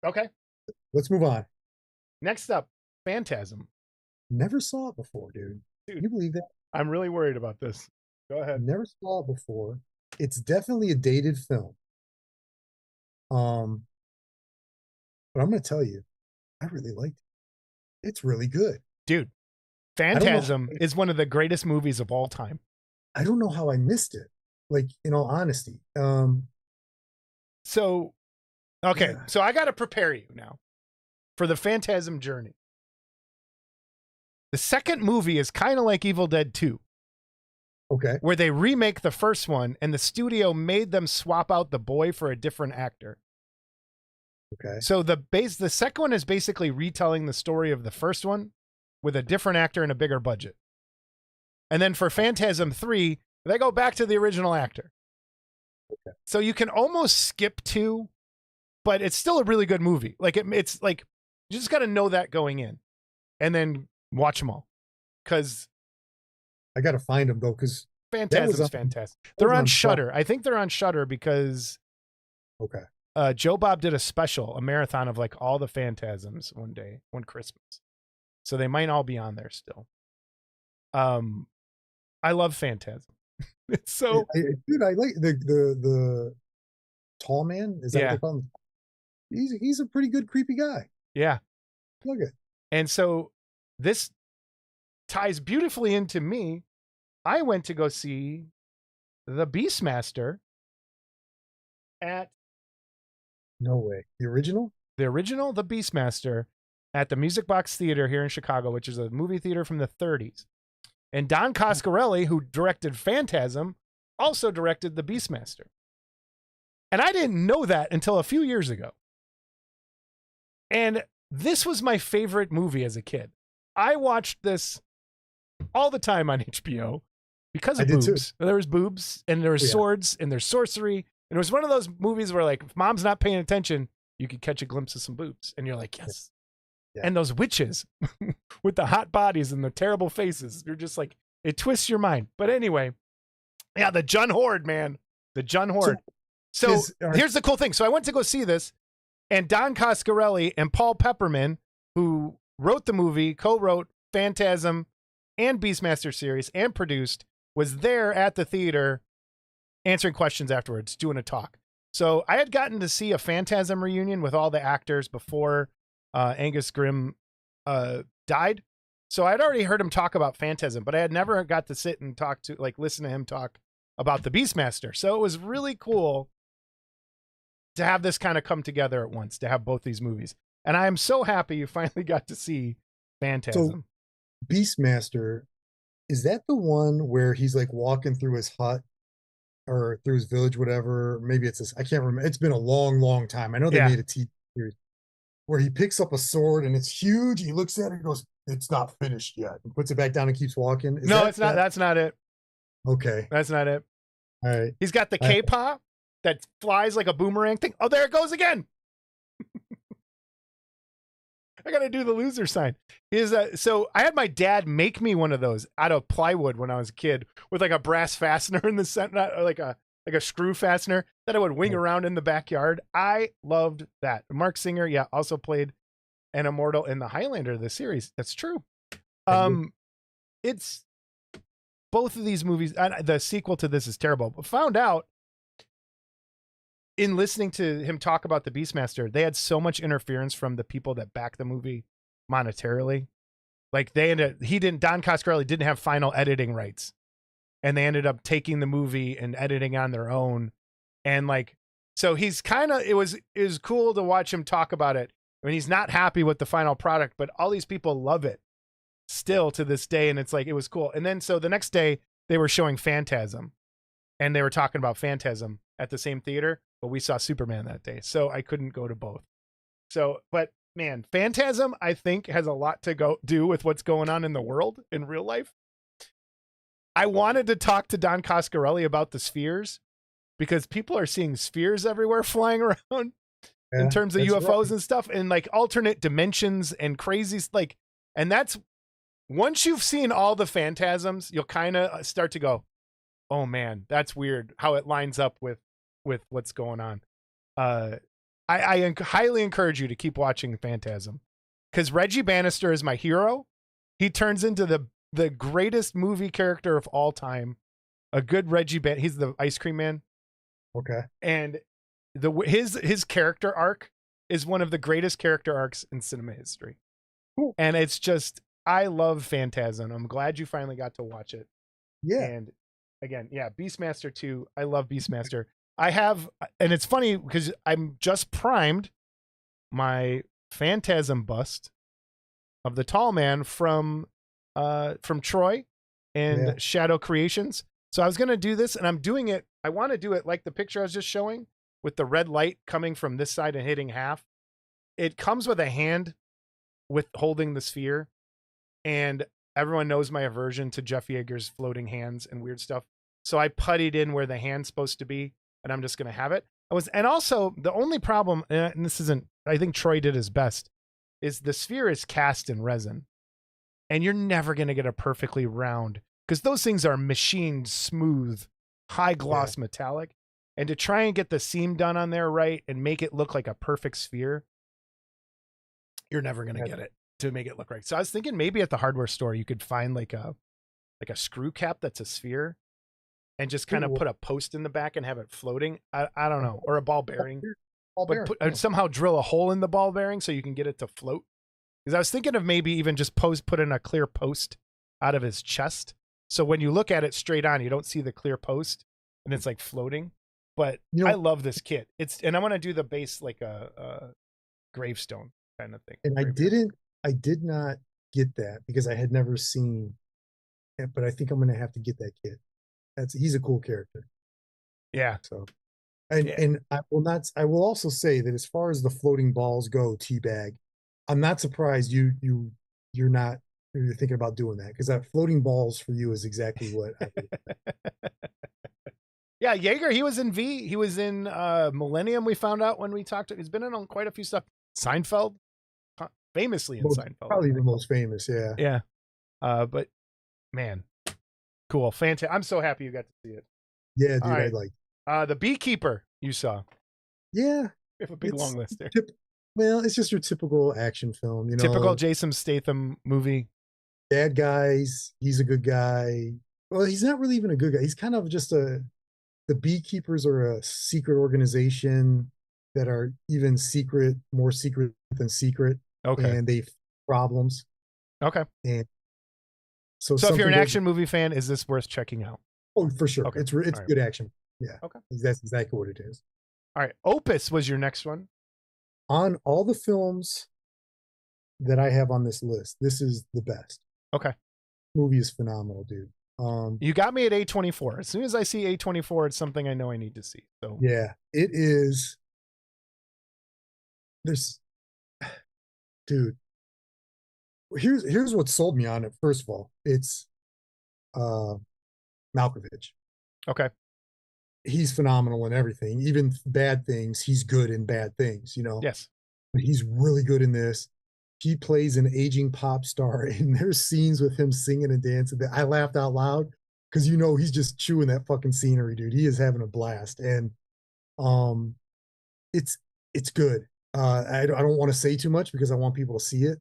Okay. Let's move on. Next up, Phantasm. Never saw it before, dude. Can you believe that? I'm really worried about this. Go ahead. Never saw it before. It's definitely a dated film. But I'm going to tell you, I really liked it. It's really good. Dude, Phantasm is one of the greatest movies of all time. I don't know how I missed it. Like, in all honesty. So I got to prepare you now for the Phantasm journey. The second movie is kind of like Evil Dead 2. Okay. Where they remake the first one, and the studio made them swap out the boy for a different actor. Okay. So the second one is basically retelling the story of the first one with a different actor and a bigger budget. And then for Phantasm 3, they go back to the original actor. Okay. So you can almost skip 2, but it's still a really good movie. Like it's like, you just got to know that going in, and watch them all. Because I got to find them though, because Phantasm's fantastic. They're on Shudder. I think they're on Shudder because Joe Bob did a special, a marathon of like all the Phantasms one Christmas. So they might all be on there still. I love Phantasm. It's so dude, I like the tall man. Is that what they call him? He's a pretty good creepy guy. Yeah. Look at. And so this ties beautifully into me. I went to go see the Beastmaster at... No way. The original? The original, the Beastmaster, at the Music Box Theater here in Chicago, which is a movie theater from the 30s. And Don Coscarelli, who directed Phantasm, also directed the Beastmaster. And I didn't know that until a few years ago. And this was my favorite movie as a kid. I watched this all the time on HBO because of boobs. There was boobs, and there was swords, and there's sorcery. And it was one of those movies where, like, if mom's not paying attention, you could catch a glimpse of some boobs. And you're like, yes. Yeah. And those witches with the hot bodies and the terrible faces. You're just like, it twists your mind. But anyway, yeah, the Jun Horde, man. The Jun Horde. So here's the cool thing. So I went to go see this, and Don Coscarelli and Paul Pepperman, who wrote the movie, co-wrote Phantasm and Beastmaster series and produced, was there at the theater answering questions afterwards, doing a talk. So I had gotten to see a Phantasm reunion with all the actors before Angus Grimm died. So I'd already heard him talk about Phantasm, but I had never got to sit and listen to him talk about the Beastmaster. So it was really cool to have this kind of come together at once, to have both these movies. And I am so happy you finally got to see Phantasm. So Beastmaster, is that the one where he's like walking through his hut or through his village, whatever? Maybe it's this, I can't remember. It's been a long, long time. I know they made a TV series where he picks up a sword and it's huge. He looks at it and goes, "It's not finished yet," and puts it back down and keeps walking. No, it's not. That's not it. Okay. That's not it. All right. He's got the K-paw that flies like a boomerang thing. Oh, there it goes again. I got to do the loser sign. So I had my dad make me one of those out of plywood when I was a kid, with like a brass fastener in the center, like a screw fastener that I would wing around in the backyard. I loved that. Mark Singer, also played an immortal in the Highlander of the series. That's true. It's both of these movies. The sequel to this is terrible, but found out in listening to him talk about the Beastmaster, they had so much interference from the people that backed the movie monetarily. Like Don Coscarelli didn't have final editing rights, and they ended up taking the movie and editing on their own. And so he's it was cool to watch him talk about it. I mean, he's not happy with the final product, but all these people love it still to this day. And it's like, it was cool. And then, so the next day they were showing Phantasm, and they were talking about Phantasm at the same theater. but we saw Superman that day, so I couldn't go to both. So, but man, Phantasm, I think, has a lot to do with what's going on in the world in real life. I wanted to talk to Don Coscarelli about the spheres because people are seeing spheres everywhere flying around in terms of UFOs and stuff, and like alternate dimensions and crazy, like, and that's once you've seen all the Phantasms, you'll kind of start to go, oh man, that's weird how it lines up with what's going on. I highly encourage you to keep watching Phantasm because Reggie Bannister is my hero. He turns into the greatest movie character of all time. A good Reggie he's the ice cream man. Okay. And his character arc is one of the greatest character arcs in cinema history. Cool. And it's just, I love Phantasm. I'm glad you finally got to watch it. Yeah. And again, yeah, Beastmaster 2. I love Beastmaster. I have, and it's funny because I'm just primed my Phantasm bust of the tall man from Troy and Shadow Creations. So I was going to do this, and I'm doing it. I want to do it like the picture I was just showing with the red light coming from this side and hitting half. It comes with a hand with holding the sphere, and everyone knows my aversion to Jeff Yeager's floating hands and weird stuff. So I puttied in where the hand's supposed to be, and I'm just going to have it. And also the only problem, and this isn't, I think Troy did his best, is the sphere is cast in resin, and you're never going to get a perfectly round because those things are machined smooth, high gloss metallic. And to try and get the seam done on there right and make it look like a perfect sphere, you're never going to get it to make it look right. So I was thinking maybe at the hardware store you could find like a screw cap that's a sphere and just kind of put a post in the back and have it floating. I don't know, or a ball bearing, but somehow drill a hole in the ball bearing so you can get it to float. Because I was thinking of maybe even just put in a clear post out of his chest, so when you look at it straight on, you don't see the clear post and it's like floating. But I love this kit. And I want to do the base like a gravestone kind of thing. And I did not get that because I had never seen it, but I think I'm going to have to get that kit. He's a cool character. Yeah. So, and I will also say that as far as the floating balls go, Teabag, I'm not surprised you're thinking about doing that because that floating balls for you is exactly what I would. Yeah, Yeager, he was in V. He was in Millennium, we found out when we talked. He's been in on quite a few stuff. Seinfeld, famously in Seinfeld. Probably the most famous, yeah. Yeah. But, man, cool. Fantastic. I'm so happy you got to see it. Yeah, dude, right. I like The Beekeeper you saw. Yeah. We have a big long list there. Well, it's just your typical action film, you know. Typical Jason Statham movie. Bad guys. He's a good guy. Well, he's not really even a good guy. He's kind of just the Beekeepers are a secret organization that are even more secret than secret. Okay. And they problems. Okay. And so if you're an action movie fan, is this worth checking out? Oh, for sure. Okay. It's right. Good action. Yeah. Okay. That's exactly what it is. All right. Opus was your next one. On all the films that I have on this list, this is the best. Okay. Movie is phenomenal, dude. You got me at A24. As soon as I see A24, it's something I know I need to see. So yeah, it is. Dude. Here's what sold me on it. First of all, it's Malkovich. Okay. He's phenomenal in everything, even bad things. He's good in bad things, you know. Yes. But he's really good in this. He plays an aging pop star, and there's scenes with him singing and dancing that I laughed out loud because he's just chewing that fucking scenery, dude. He is having a blast, and it's good. I don't want to say too much because I want people to see it.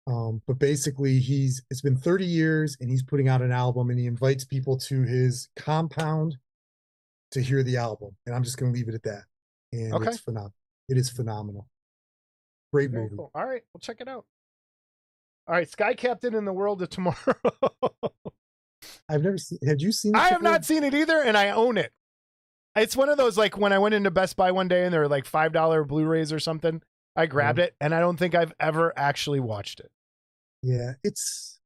But basically, it's been 30 years, and he's putting out an album, and he invites people to his compound to hear the album, and I'm just going to leave it at that. And It's phenomenal. It is phenomenal. Great movie. Cool. All right, we'll check it out. All right, Sky Captain in the World of Tomorrow. I've never seen. Have you seen it? I have not seen it either, and I own it. It's one of those, like, when I went into Best Buy one day and there were like $5 Blu-rays or something, I grabbed it, and I don't think I've ever actually watched it. Yeah, it's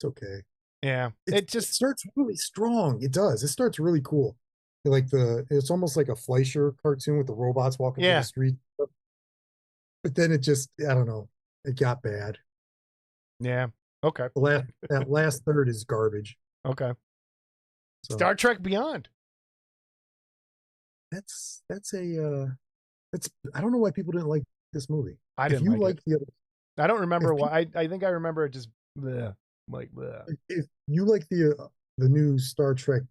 okay. Yeah, it starts really strong. It does. It starts really cool. like it's almost like a Fleischer cartoon with the robots walking through the Yeah. street. But then it just, I don't know, it got bad. Yeah. Okay. That last third is garbage. Okay. So Star Trek Beyond. that's a that's I don't know why people didn't like this movie. I If didn't you like it. like the other, I don't remember if why. I think I remember it just bleh, like bleh. if you like the new Star Trek,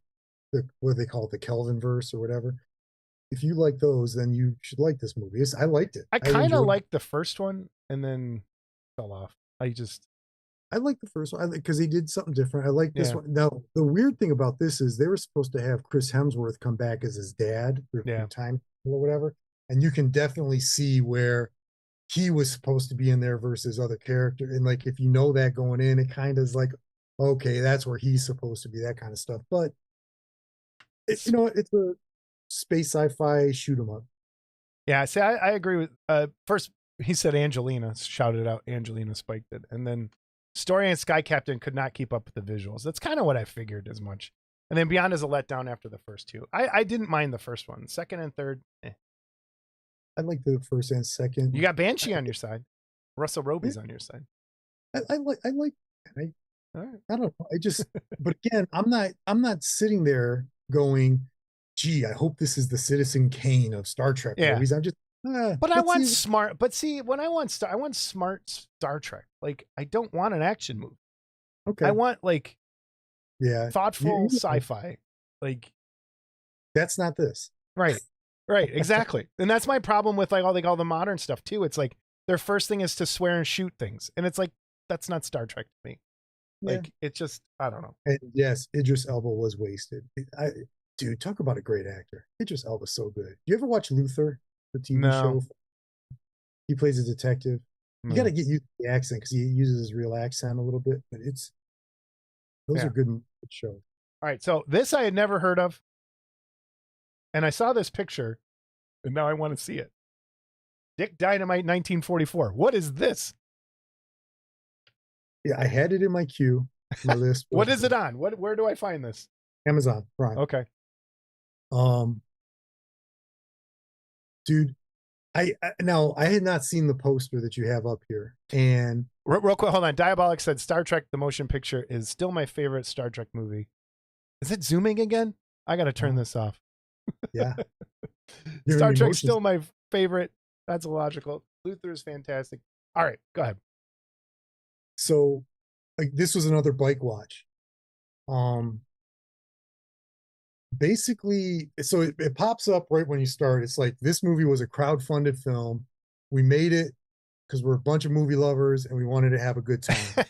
what they call it, the Kelvin verse or whatever. If you like those, then you should like this movie. I liked it. I I kind of enjoyed. liked the first one and then fell off. I like the first one because he did something different. I like this Yeah. one. Now, the weird thing about this is they were supposed to have Chris Hemsworth come back as his dad through Yeah. time or whatever, and you can definitely see where he was supposed to be in there versus other character. And like, if you know that going in, it kind of is like, okay, that's where he's supposed to be, that kind of stuff. But it's a space sci-fi shoot 'em up. Yeah. See, I agree with. First, he said Angelina, shouted out Angelina spiked it, and then Story and Sky Captain could not keep up with the visuals. That's kind of what I figured as much. And then Beyond is a letdown after the first two. I didn't mind the first one. Second and third, I like the first and second. You got Banshee on your side. Russell Roby's on your side. I like I All right. I don't know. I just, but again, I'm not sitting there going, gee, I hope this is the Citizen Kane of Star Trek movies. I'm just, but I want smart. But see, when I want smart Star Trek. Like, I don't want an action movie. Okay. I want like, yeah, thoughtful sci-fi. Like, that's not this. Right. Right. Exactly. And that's my problem with like all the modern stuff too. It's like their first thing is to swear and shoot things, and it's like that's not Star Trek to me. Like, it's just, I don't know. And yes, Idris Elba was wasted. Dude, talk about a great actor. Idris Elba's so good. You ever watch Luther, the TV show? He plays a detective. You got to get used to the accent because he uses his real accent a little bit, but those are good shows. All right, so this I had never heard of, and I saw this picture, and now I want to see it. Dick Dynamite 1944. What is this? Yeah, I had it in my queue, my list. What is it on? Where do I find this? Amazon Prime. Okay. Dude, I had not seen the poster that you have up here, and real quick, hold on. Diabolic said Star Trek: The Motion Picture is still my favorite Star Trek movie. Is it zooming again? I got to turn this off. Yeah. Star Trek's still my favorite. That's illogical. Luther is fantastic. All right, go ahead. So, like, this was another bike watch. Basically, so it pops up right when you start. It's like, this movie was a crowd-funded film. We made it because we're a bunch of movie lovers and we wanted to have a good time.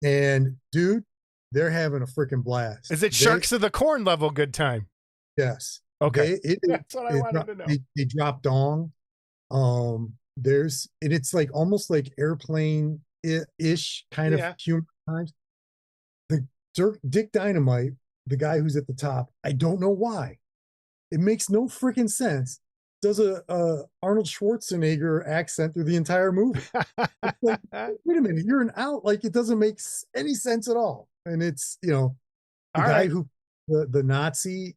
And dude, they're having a freaking blast. Is it Sharks of the Corn level good time? Yes. Okay. That's what I wanted to know. They dropped Dong. It's like almost like airplane-ish kind of humor times. The Dick Dynamite, the guy who's at the top, I don't know why. It makes no freaking sense. Does a Arnold Schwarzenegger accent through the entire movie. It's like, wait a minute, you're an out. Like, it doesn't make any sense at all. And it's, the guy who the Nazi,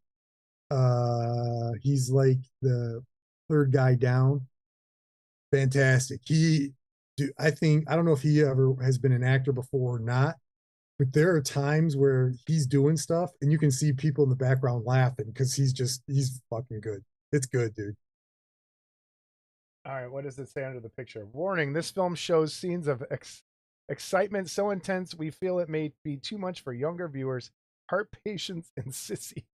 he's like the third guy down. Fantastic. I don't know if he ever has been an actor before or not, but there are times where he's doing stuff and you can see people in the background laughing because he's fucking good. It's good, dude. All right, what does it say under the picture? Warning, this film shows scenes of excitement so intense we feel it may be too much for younger viewers, heart patients, and sissies.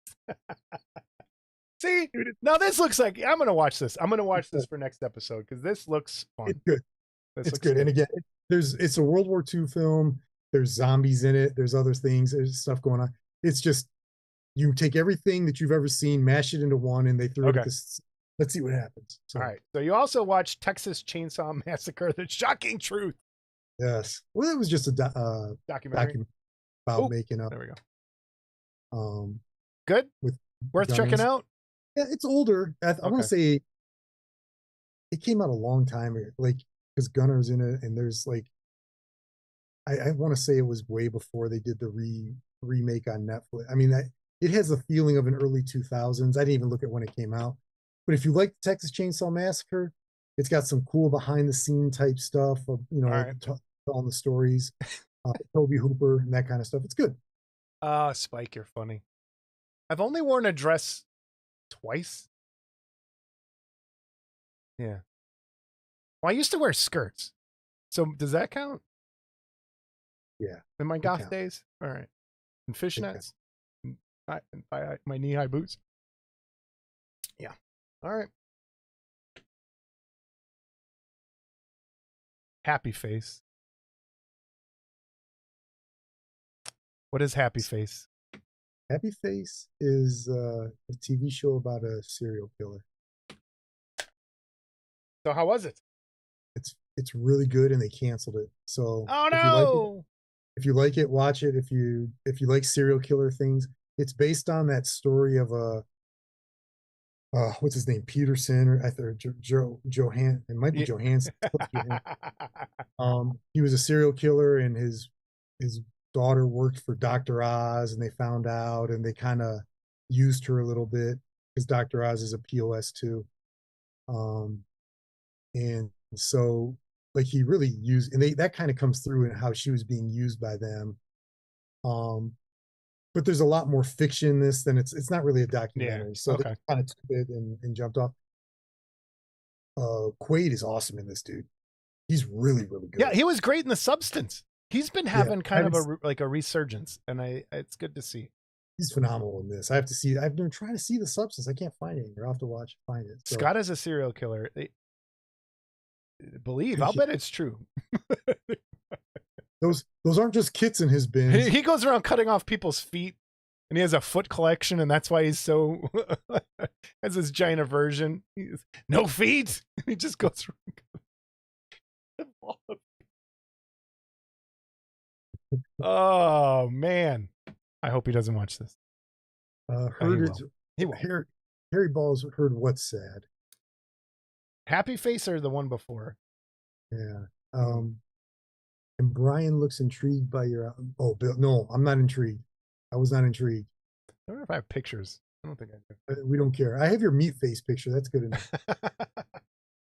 See, now this looks like I'm going to watch this. I'm going to watch this for next episode because this looks fun. It's good. It's good. And again, it's a World War II film. There's zombies in it. There's other things. There's stuff going on. It's just, you take everything that you've ever seen, mash it into one, and they threw it at this. Let's see what happens. So. All right. So you also watched Texas Chainsaw Massacre: The Shocking Truth. Yes. Well, it was just a documentary about making up. There we go. Good. Worth guns. Checking out. Yeah, it's older. I want to say it came out a long time ago, like, because Gunner's in it, and there's like, I want to say it was way before they did the remake on Netflix. I mean, it has a feeling of an early 2000s. I didn't even look at when it came out. But if you like the Texas Chainsaw Massacre, it's got some cool behind the scene type stuff of, All right. telling the stories, Toby Hooper and that kind of stuff. It's good. Spike, you're funny. I've only worn a dress twice. Yeah. Well, I used to wear skirts. So does that count? Yeah. In my goth days? All right. And fishnets? And my knee-high boots? Yeah. All right. Happy Face. What is Happy Face? Happy Face is a TV show about a serial killer. So how was it? It's really good, and they canceled it. So oh no, if you like it, watch it. If you like serial killer things, it's based on that story of a what's his name, Peterson, or I thought Johan. It might be Johansson. He was a serial killer, and his daughter worked for Dr. Oz, and they found out, and they kind of used her a little bit because Dr. Oz is a POS too. And so like he really used, and that kind of comes through in how she was being used by them. But there's a lot more fiction in this than it's not really a documentary. So they kind of took it and jumped off. Quaid is awesome in this, dude. He's really, really good. Yeah, he was great in The Substance. He's been having kind of a resurgence, and it's good to see. He's phenomenal in this. I have to see. I've been trying to see The Substance. I can't find it. I'll have to watch it, find it. So. Scott is a serial killer. I'll bet it's true. Those aren't just kits in his bins. He goes around cutting off people's feet, and he has a foot collection, and that's why he's so has this giant aversion. No feet. He just goes around. Oh man, I hope he doesn't watch this. He won't. Harry Balls heard what's sad. Happy Face or the one before? Yeah. And Brian looks intrigued by your. Oh, Bill. No, I'm not intrigued. I was not intrigued. I wonder if I have pictures. I don't think I do. We don't care. I have your meat face picture. That's good enough. All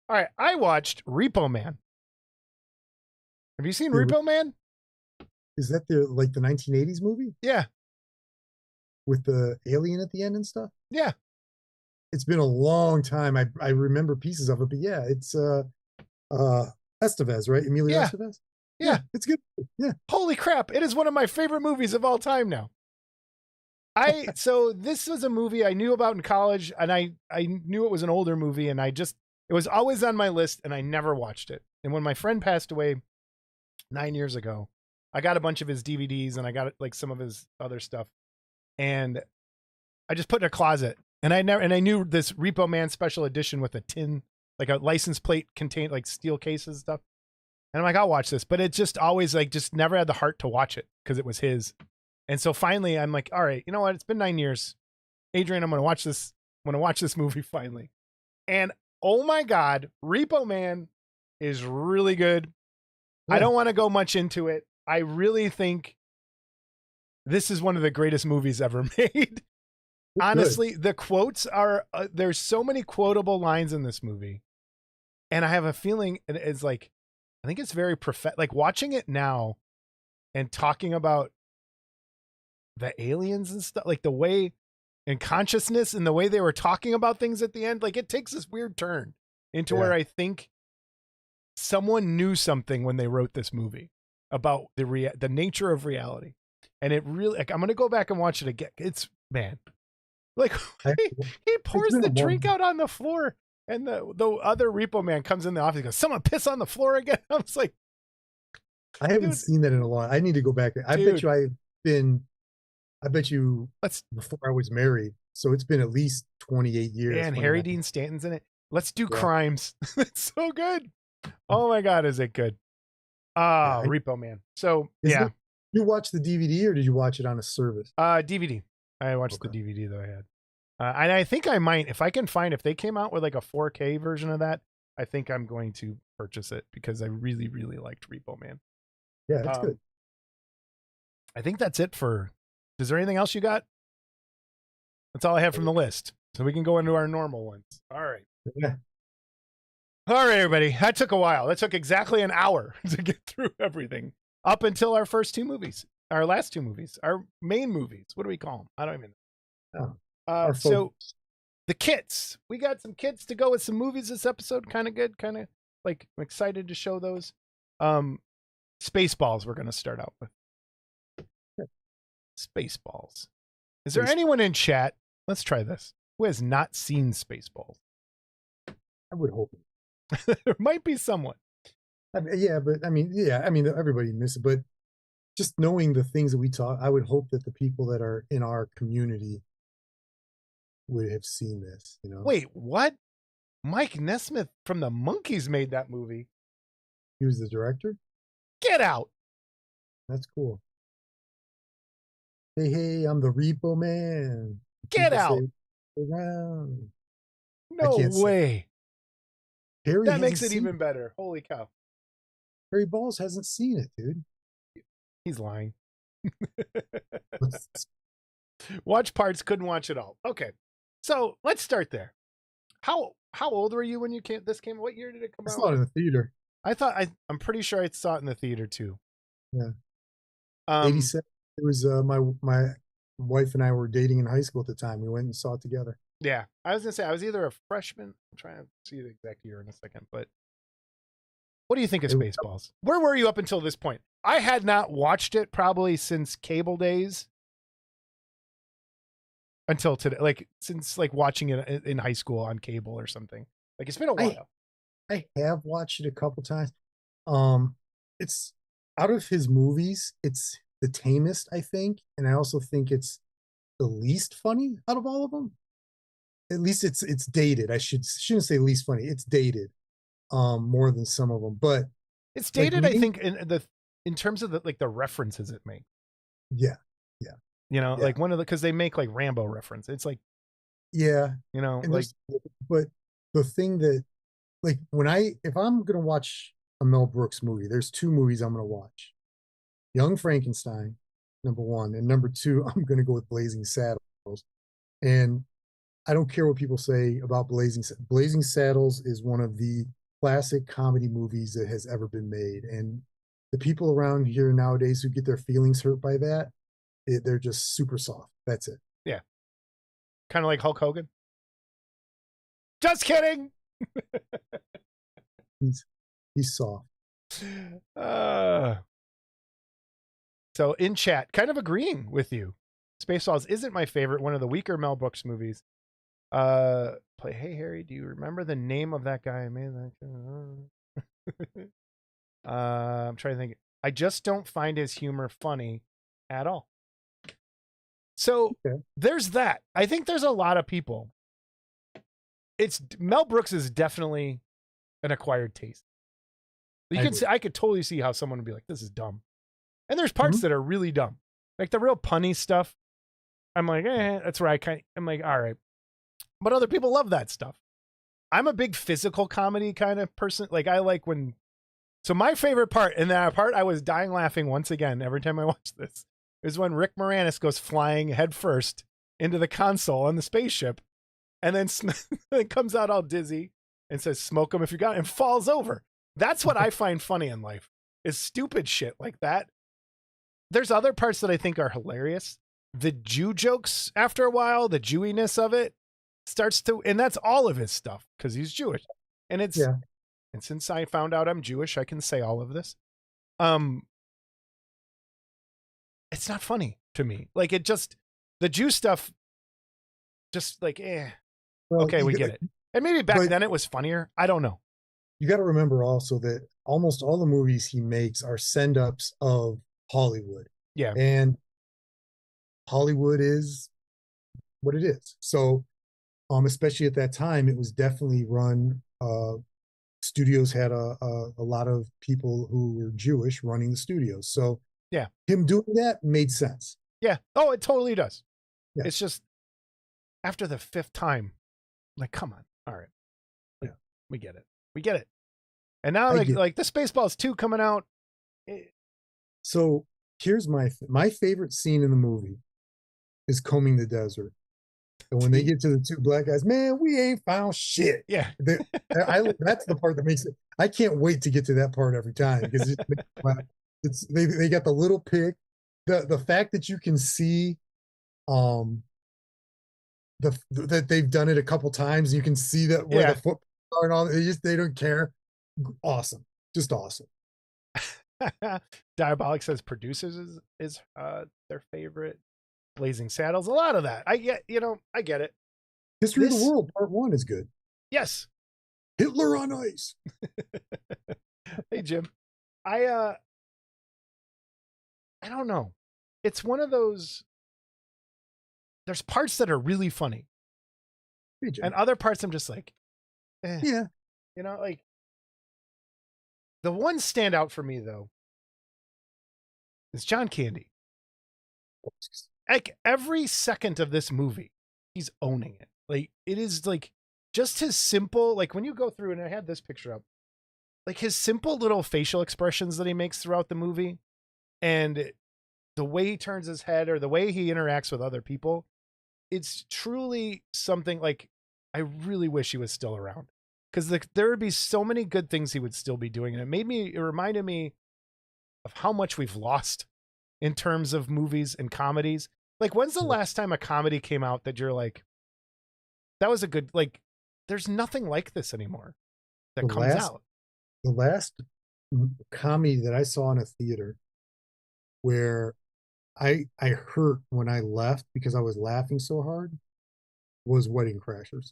right. I watched Repo Man. Have you seen Repo Man? Is that the 1980s movie? Yeah. With the alien at the end and stuff? Yeah. It's been a long time. I remember pieces of it, but yeah, it's Estevez, right? Emilio Estevez? Yeah. It's good. Yeah. Holy crap. It is one of my favorite movies of all time now. So this was a movie I knew about in college, and I knew it was an older movie, and it was always on my list, and I never watched it. And when my friend passed away 9 years ago, I got a bunch of his DVDs, and I got like some of his other stuff, and I just put it in a closet. And I knew this Repo Man special edition with a tin, like a license plate contained like steel cases and stuff. And I'm like, I'll watch this, but it just always just never had the heart to watch it because it was his. And so finally I'm like, all right, you know what? It's been 9 years. Adrian, I'm going to watch this. I'm going to watch this movie finally. And oh my God, Repo Man is really good. Yeah. I don't want to go much into it. I really think this is one of the greatest movies ever made. Honestly, the quotes are, there's so many quotable lines in this movie. And I have a feeling it's like, I think it's very like watching it now and talking about the aliens and stuff, like the way and consciousness and the way they were talking about things at the end, like it takes this weird turn into where I think someone knew something when they wrote this movie about the nature of reality. And it really, like, I'm going to go back and watch it again. It's, man, like he pours the drink out on the floor, and the other Repo Man comes in the office and goes, someone piss on the floor again. I was like, I haven't seen that in a long. I need to go back. I bet you before I was married. So it's been at least 28 years. And Harry Dean Stanton's in it. Let's do crimes. It's so good. Oh my God, is it good? Repo Man. So you watched the DVD or did you watch it on a service? DVD. I watched the DVD that I had. And I think I might, if I can find, if they came out with like a 4K version of that, I think I'm going to purchase it because I really, really liked Repo Man. Yeah, it's good. I think that's it for, is there anything else you got? That's all I have from the list. So we can go into our normal ones. All right. Yeah. All right, everybody. That took a while. That took exactly an hour to get through everything up until our first two movies, our last two movies, our main movies. What do we call them? I don't even Oh, know. So the kits. We got some kits to go with some movies this episode. Kind of good. Kind of like I'm excited to show those. Spaceballs we're going to start out with. Spaceballs. Is there anyone in chat? Let's try this. Who has not seen Spaceballs? I would hope. There might be someone. Yeah, but I mean, everybody misses it, but just knowing the things that we talk, I would hope that the people that are in our community would have seen this, you know? Wait, what? Mike Nesmith from the Monkees made that movie. He was the director? Get out. That's cool. Hey, I'm the Repo Man. Get out. Around. No way. Harry that makes it even better. Holy cow. Harry Balls hasn't seen it, dude. He's lying. Watch parts, couldn't watch it all. Okay. So let's start there. How old were you when this came? What year did it come out? I saw it in the theater. I'm pretty sure I saw it in the theater too. Yeah. 87. It was my wife and I were dating in high school at the time. We went and saw it together. Yeah. I was gonna say I was either a freshman. I'm trying to see the exact year in a second, but what do you think of Spaceballs? Where were you up until this point? I had not watched it probably since cable days. Until today, like since like watching it in high school on cable or something. Like it's been a while. I have watched it a couple times. It's out of his movies, it's the tamest, I think, and I also think it's the least funny out of all of them. At least it's dated. I shouldn't say least funny. It's dated, more than some of them, but it's dated. I think in terms of the references it makes. Yeah. You know, like because they make like Rambo reference. It's like, yeah, you know, and like, but the thing that, like, if I'm going to watch a Mel Brooks movie, there's two movies I'm going to watch. Young Frankenstein, number one, and number two, I'm going to go with Blazing Saddles. And I don't care what people say about Blazing Saddles is one of the classic comedy movies that has ever been made. And the people around here nowadays who get their feelings hurt by that, they're just super soft. That's it. Yeah. Kind of like Hulk Hogan. Just kidding. He's soft. So in chat, kind of agreeing with you. Spaceballs isn't my favorite, one of the weaker Mel Brooks movies. Hey Harry, do you remember the name of that guy? I made that. I'm trying to think. I just don't find his humor funny at all. So there's that. I think there's a lot of people. Mel Brooks is definitely an acquired taste. I could totally see how someone would be like, this is dumb. And there's parts that are really dumb. Like the real punny stuff. I'm like, that's where I'm like, all right. But other people love that stuff. I'm a big physical comedy kind of person. Like I like so my favorite part, and that part I was dying laughing once again every time I watch this, is when Rick Moranis goes flying head first into the console on the spaceship and then comes out all dizzy and says, smoke 'em if you got it, and falls over. That's what I find funny in life, is stupid shit like that. There's other parts that I think are hilarious. The Jew jokes after a while, the Jewiness of it starts to, and that's all of his stuff because he's Jewish. And and since I found out I'm Jewish, I can say all of this. It's not funny to me. Like the Jew stuff, just like, well, okay, we get it. And maybe back then it was funnier. I don't know. You got to remember also that almost all the movies he makes are send-ups of Hollywood. Yeah. And Hollywood is what it is. So, especially at that time, it was definitely run, studios had a lot of people who were Jewish running the studios. So yeah, him doing that made sense. Yeah. Oh, it totally does. Yeah. It's just after the fifth time, like, come on. All right. Like, yeah. We get it. And now like the Spaceballs 2 coming out. So here's my favorite scene in the movie is combing the desert. And when they get to the two black guys, man, we ain't found shit. Yeah. That's the part that makes it. I can't wait to get to that part every time because they got the little pick. The fact that you can see that they've done it a couple times. You can see that where the foot are and all. They don't care. Awesome, just awesome. Diabolic says producers is their favorite. Blazing Saddles, a lot of that. I get it. History of the World Part 1 is good. Yes. Hitler on Ice. Hey Jim, I don't know. It's one of those. There's parts that are really funny, hey, and other parts I'm just like, yeah, like the one standout for me though is John Candy. Like every second of this movie, he's owning it. Like it is like just his simple, like when you go through, and I had this picture up, like his simple little facial expressions that he makes throughout the movie, and the way he turns his head or the way he interacts with other people, it's truly something. Like I really wish he was still around, because there would be so many good things he would still be doing, and it reminded me of how much we've lost in terms of movies and comedies. Like when's the last time a comedy came out that you're like, that was a good, like, there's nothing like this anymore that comes out. The last comedy that I saw in a theater where I hurt when I left because I was laughing so hard was Wedding Crashers.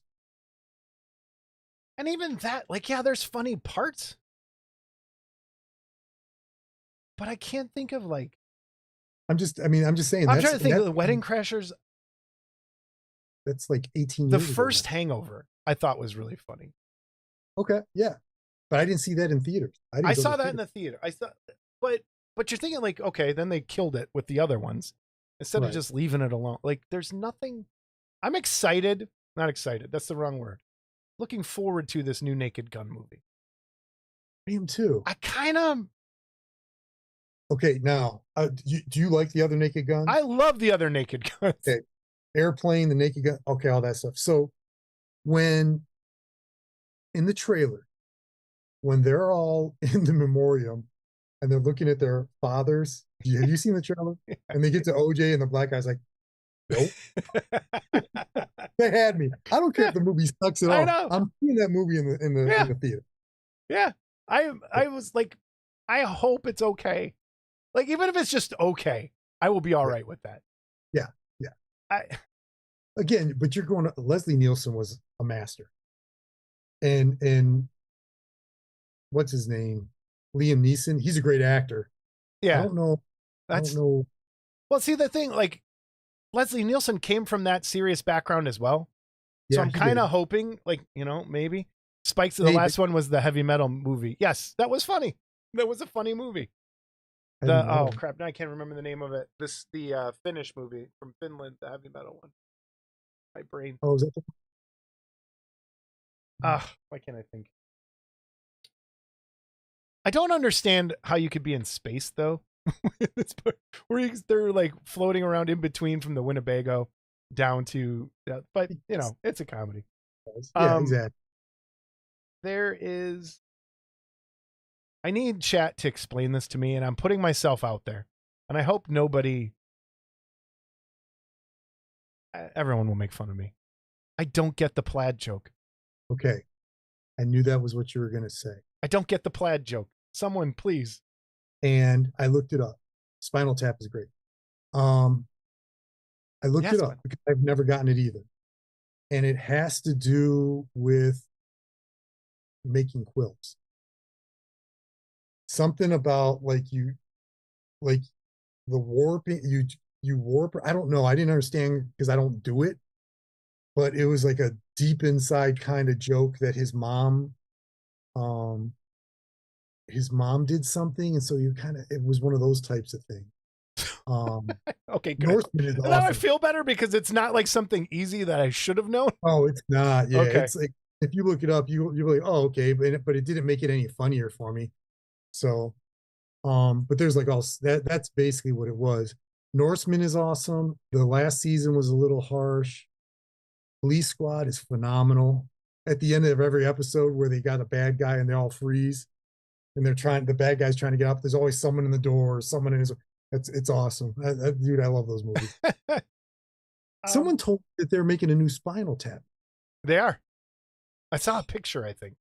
And even that, like, yeah, there's funny parts, but I can't think of like, I'm just saying. I'm trying to think of the Wedding Crashers. That's like 18 years ago. The first Hangover I thought was really funny. Okay, yeah. But I didn't see that in theaters. I saw that in the theater. I thought, but you're thinking like, okay, then they killed it with the other ones instead of just leaving it alone. Like there's nothing. I'm excited. Not excited. That's the wrong word. Looking forward to this new Naked Gun movie. I am too. I kind of. Okay, now, do you like the other Naked Guns? I love the other Naked Guns. Okay. Airplane, the Naked Gun, okay, all that stuff. So when in the trailer, when they're all in the memoriam and they're looking at their fathers, have you seen the trailer? Yeah. And they get to OJ and the black guy's like, nope. They had me. I don't care if the movie sucks at all. I'm seeing that movie in the theater. Yeah. I was like, I hope it's okay. Like, even if it's just okay, I will be all right with that. Yeah. Again, but you're going to, Leslie Nielsen was a master. And what's his name? Liam Neeson. He's a great actor. Yeah. I don't know. Well, see, the thing, like, Leslie Nielsen came from that serious background as well. So I'm kind of hoping, like, maybe. Spikes of the last one was the heavy metal movie. Yes, that was funny. That was a funny movie. Oh crap! Now I can't remember the name of it. The Finnish movie from Finland, the heavy metal one. My brain. Oh, is that why can't I think? I don't understand how you could be in space though. Where they're like floating around in between from the Winnebago down to, but it's a comedy. Yeah, exactly. There is. I need chat to explain this to me, and I'm putting myself out there, and I hope everyone will make fun of me. I don't get the plaid joke. Okay. I knew that was what you were going to say. I don't get the plaid joke. Someone, please. And I looked it up. Spinal Tap is great. I looked it up because I've never gotten it either. And it has to do with making quilts. Something about like the warping, you warp. I don't know. I didn't understand because I don't do it. But it was like a deep inside kind of joke that his mom did something, and so it was one of those types of things. Okay, good. Norseman is awesome. Now I feel better because it's not like something easy that I should have known. Oh, it's not. Yeah, okay. It's like if you look it up, you're like, oh, okay, but it didn't make it any funnier for me. So, but there's like all that's basically what it was. Norseman is awesome. The last season was a little harsh. Police Squad is phenomenal. At the end of every episode where they got a bad guy and they all freeze and the bad guy's trying to get up. There's always someone in the door or someone in his, it's awesome. Dude, I love those movies. Someone told me that they're making a new Spinal Tap. They are. I saw a picture, I think.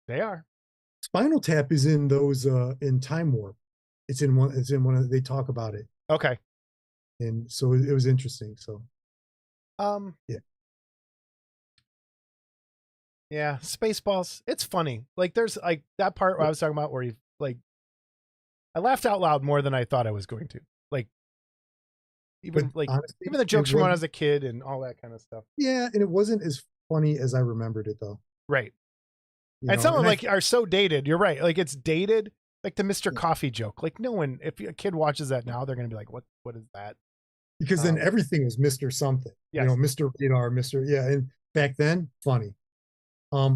They are. Spinal Tap is in those in Time Warp. It's in one of, they talk about it. Okay. And so it was interesting. So yeah. Yeah, Spaceballs. It's funny. Like there's like that part where I was talking about where I laughed out loud more than I thought I was going to. Like even honestly, even the jokes from when I was a kid and all that kind of stuff. Yeah, and it wasn't as funny as I remembered it though. Right. And some of them are so dated. You're right. Like it's dated. Like the Mr. Coffee joke. Like no one, if a kid watches that now, they're gonna be like, what is that? Because then everything was Mr. something. Yes. Mr. Radar, Mr. Yeah. And back then, funny. I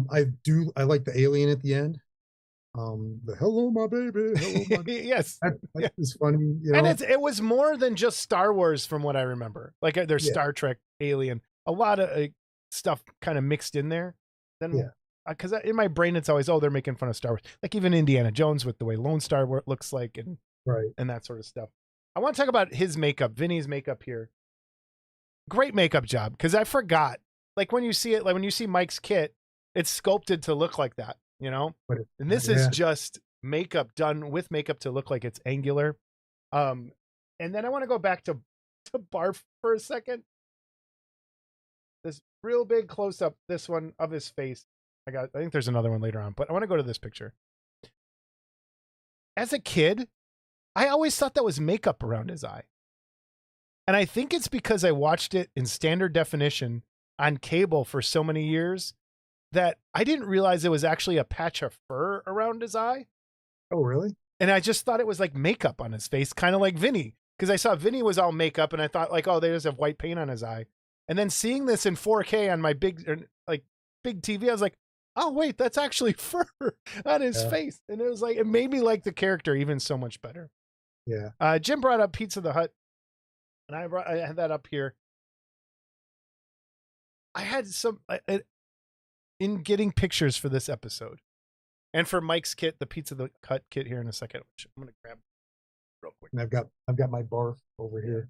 like the alien at the end. The hello, my baby. Hello, my yes. That is funny. And it was more than just Star Wars from what I remember. Like there's Star Trek, Alien, a lot of stuff kind of mixed in there. Then because in my brain it's always, they're making fun of Star Wars. Like even Indiana Jones with the way Lone Star looks like and that sort of stuff. I want to talk about his makeup, Vinny's makeup here. Great makeup job, because I forgot. Like when you see it, like when you see Mike's kit, it's sculpted to look like that, and this is just makeup done with makeup to look like it's angular. And then I want to go back to Barf for a second. This real big close up, this one of his face. I think there's another one later on, but I want to go to this picture. As a kid, I always thought that was makeup around his eye. And I think it's because I watched it in standard definition on cable for so many years that I didn't realize it was actually a patch of fur around his eye. Oh, really? And I just thought it was like makeup on his face, kind of like Vinny. Because I saw Vinny was all makeup and I thought like, they just have white paint on his eye. And then seeing this in 4K on my big TV, I was like, oh, wait, that's actually fur on his face. And it was like, it made me like the character even so much better. Yeah. Jim brought up Pizza the Hut. And I had that up here. I had some in getting pictures for this episode, and for Mike's kit, the Pizza the Hut kit here in a second, which I'm gonna grab real quick. And I've got my barf over here.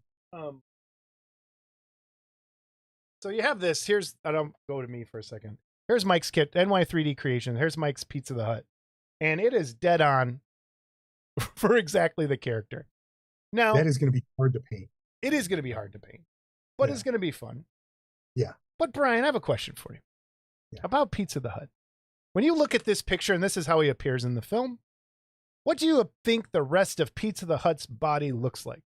So you have this. I don't go to me for a second. Here's Mike's kit, NY3D Creation. Here's Mike's Pizza the Hut, and it is dead on for exactly the character. Now that is going to be hard to paint. It is going to be hard to paint, but it's going to be fun. Yeah. But Brian, I have a question for you about Pizza the Hut. When you look at this picture, and this is how he appears in the film, what do you think the rest of Pizza the Hut's body looks like?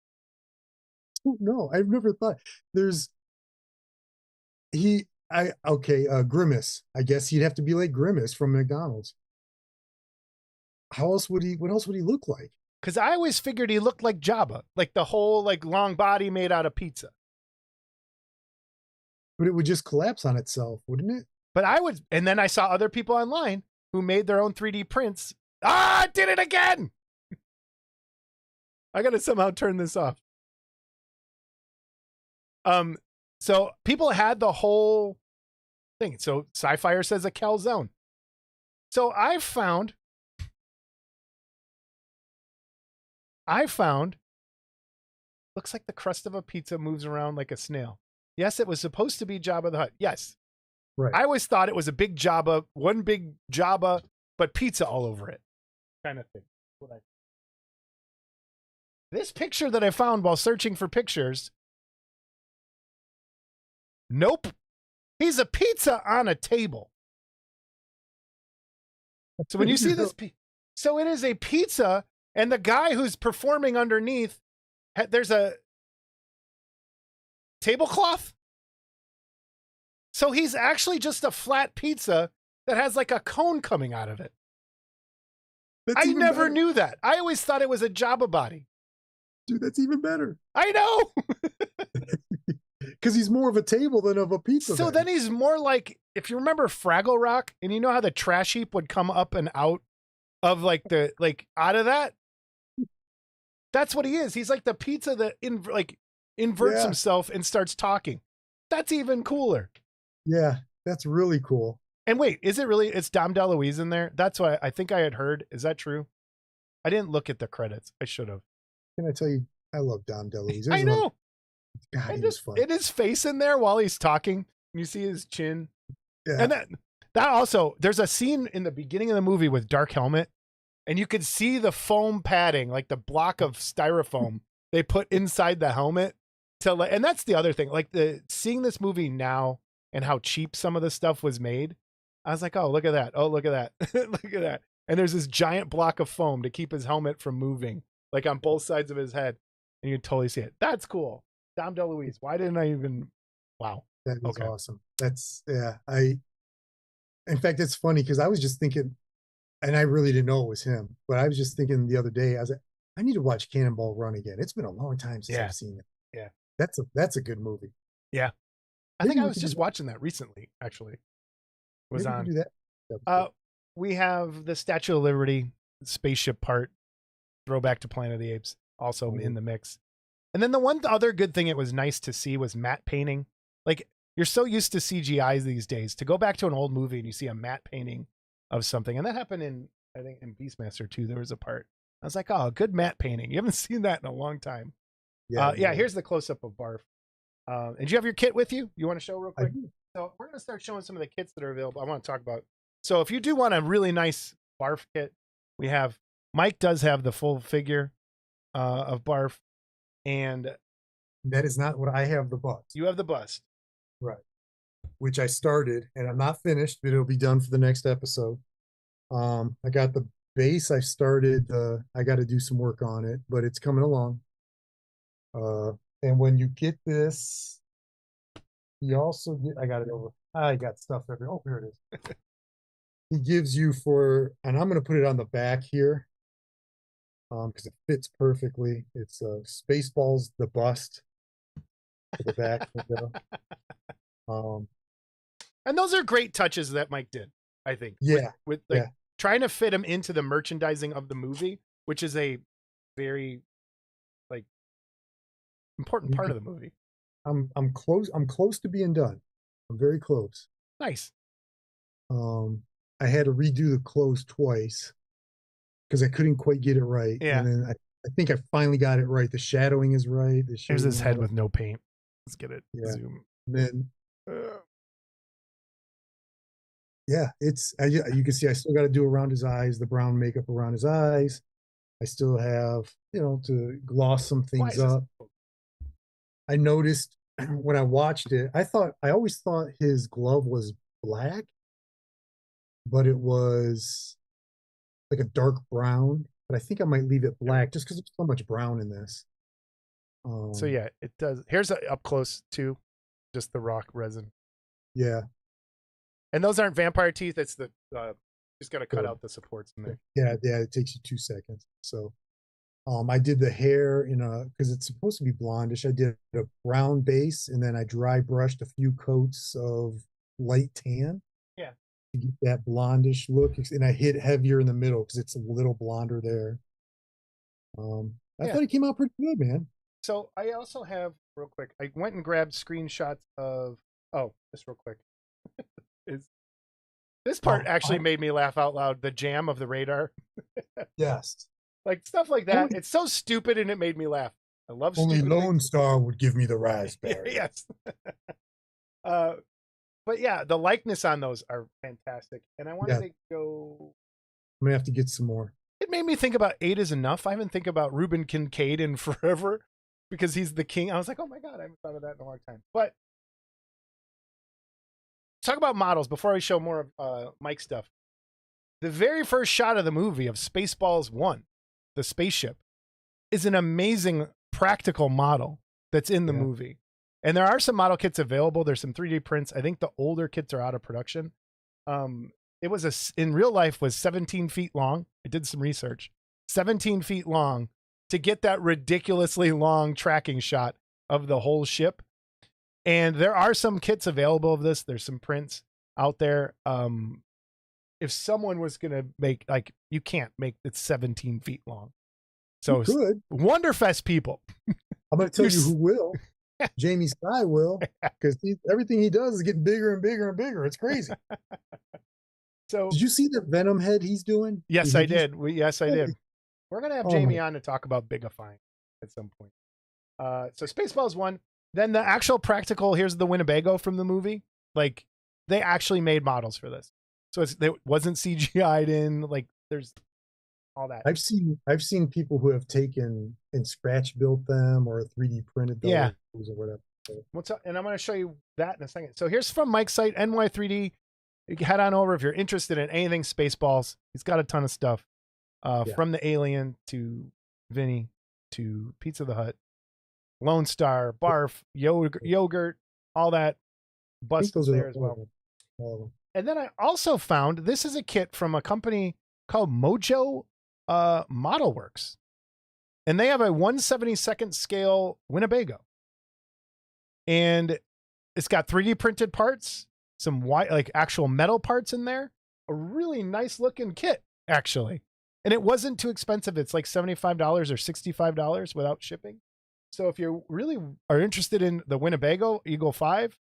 No, I've never thought. Grimace. I guess he'd have to be like Grimace from McDonald's. What else would he look like? Because I always figured he looked like Jabba, like the whole long body made out of pizza. But it would just collapse on itself, wouldn't it? But and then I saw other people online who made their own 3D prints. I did it again! I gotta somehow turn this off. So people had the whole thing. So Sci-Fi says a calzone. So I found looks like the crust of a pizza moves around like a snail. Yes, it was supposed to be Jabba the Hutt. Yes. Right. I always thought it was a big Jabba, one big Jabba, but pizza all over it kind of thing. This picture that I found while searching for pictures. Nope. He's a pizza on a table. So when you see this, so it is a pizza. And the guy who's performing underneath, there's a tablecloth. So he's actually just a flat pizza that has like a cone coming out of it. I never knew that. I always thought it was a Jabba body. Dude, that's even better. I know. Because he's more of a table than of a pizza. So then he's more like, if you remember Fraggle Rock, and you know how the trash heap would come up and out of out of that? That's what he is. He's like the pizza that inverts himself and starts talking. That's even cooler. Yeah, that's really cool. And wait, is it really? It's Dom DeLuise in there? That's what I think I had heard. Is that true? I didn't look at the credits. I should have. Can I tell you, I love Dom DeLuise. I know. God, And he was just fun. in his face in there while he's talking, you see his chin. Yeah. And that also, there's a scene in the beginning of the movie with Dark Helmet, and you could see the foam padding, like the block of styrofoam they put inside the helmet and that's the other thing. Like seeing this movie now and how cheap some of the stuff was made, I was like, oh, look at that. Oh, look at that. Look at that. And there's this giant block of foam to keep his helmet from moving, like on both sides of his head. And you can totally see it. That's cool. Dom DeLuise. Why didn't I even? Wow. That is awesome. That's, in fact, it's funny because I was just thinking, and I really didn't know it was him, but I was just thinking the other day, I was like, I need to watch Cannonball Run again. It's been a long time since I've seen it. Yeah. That's a good movie. Yeah. I think I was just watching that recently, actually. Was on. Do that. We have the Statue of Liberty spaceship part, throwback to Planet of the Apes, also in the mix. And then the one other good thing it was nice to see was matte painting. Like, you're so used to CGI these days. To go back to an old movie and you see a matte painting of something. And that happened in Beastmaster 2, there was a part. I was like, oh, good matte painting. You haven't seen that in a long time. Yeah, here's the close-up of Barf. And do you have your kit with you? You want to show real quick? So we're going to start showing some of the kits that are available. I want to talk about. So if you do want a really nice Barf kit, we have, Mike does have the full figure of Barf. And that is not what I have, the bust. You have the bust. Right. Which I started, and I'm not finished, but it'll be done for the next episode. I got the base. I started, I got to do some work on it, but it's coming along. And when you get this, he also I got it over. I got stuff everywhere. Oh, here it is. He gives you and I'm going to put it on the back here, because it fits perfectly. It's Spaceballs, the bust for the back. And those are great touches that Mike did, I think. Yeah. With trying to fit him into the merchandising of the movie, which is a very important part of the movie. I'm close to being done. I'm very close. Nice. I had to redo the clothes twice because I couldn't quite get it right. Yeah. And then I think I finally got it right. The shadowing is right. Here's his head with no paint. Let's get it. Yeah. Zoom. And then it's you can see I still got to do around his eyes, the brown makeup around his eyes. I still have, to gloss some things up. I noticed when I watched it, I always thought his glove was black, but it was like a dark brown. But I think I might leave it black just because there's so much brown in this. So yeah, it does. Here's up close too, just the rock resin. Yeah. And those aren't vampire teeth. It's the just got to cut out the supports in there. Yeah, it takes you 2 seconds. So I did the hair because it's supposed to be blondish. I did a brown base, and then I dry brushed a few coats of light tan. Yeah. To get that blondish look, and I hit heavier in the middle because it's a little blonder there. I thought it came out pretty good, man. So I also have, real quick, I went and grabbed screenshots of, just real quick. This part actually made me laugh out loud. The jam of the radar. Yes. Like stuff like that. It's so stupid and it made me laugh. I love only Lone Star would give me the raspberry. Yes. But yeah, the likeness on those are fantastic. And I wanted to go. I'm gonna have to get some more. It made me think about 8 is enough. I haven't think about Reuben Kincaid in forever because he's the king. I was like, oh my God, I haven't thought of that in a long time. But talk about models before I show more of Mike's stuff. The very first shot of the movie of Spaceballs 1, the spaceship, is an amazing practical model that's in the movie. And there are some model kits available. There's some 3D prints. I think the older kits are out of production. It was in real life was 17 feet long. I did some research. 17 feet long to get that ridiculously long tracking shot of the whole ship. And there are some kits available of this. There's some prints out there. If someone was going to make, you can't make it 17 feet long. So good. Wonderfest people. I'm going to tell you who will. Jamie Sky will, because everything he does is getting bigger and bigger and bigger. It's crazy. So did you see the Venom head he's doing? Yes, I did. Yes, I did. We're going to have Jamie on to talk about bigifying at some point. So Spaceballs 1. Then the actual practical, here's the Winnebago from the movie. Like, they actually made models for this. So it wasn't CGI'd in. Like, there's all that. I've seen people who have taken and scratch built them or 3D printed those or whatever. What's up? And I'm going to show you that in a second. So here's from Mike's site, NY3D. Head on over if you're interested in anything Spaceballs. He's got a ton of stuff. From the Alien to Vinny to Pizza the Hut, Lone Star, Barf, yogurt, all that. Bust there as well. And then I also found, this is a kit from a company called Mojo Model Works. And they have a 1/72nd scale Winnebago. And it's got 3D printed parts, some white, like actual metal parts in there. A really nice looking kit, actually. And it wasn't too expensive. It's like $75 or $65 without shipping. So if you really are interested in the Winnebago Eagle 5,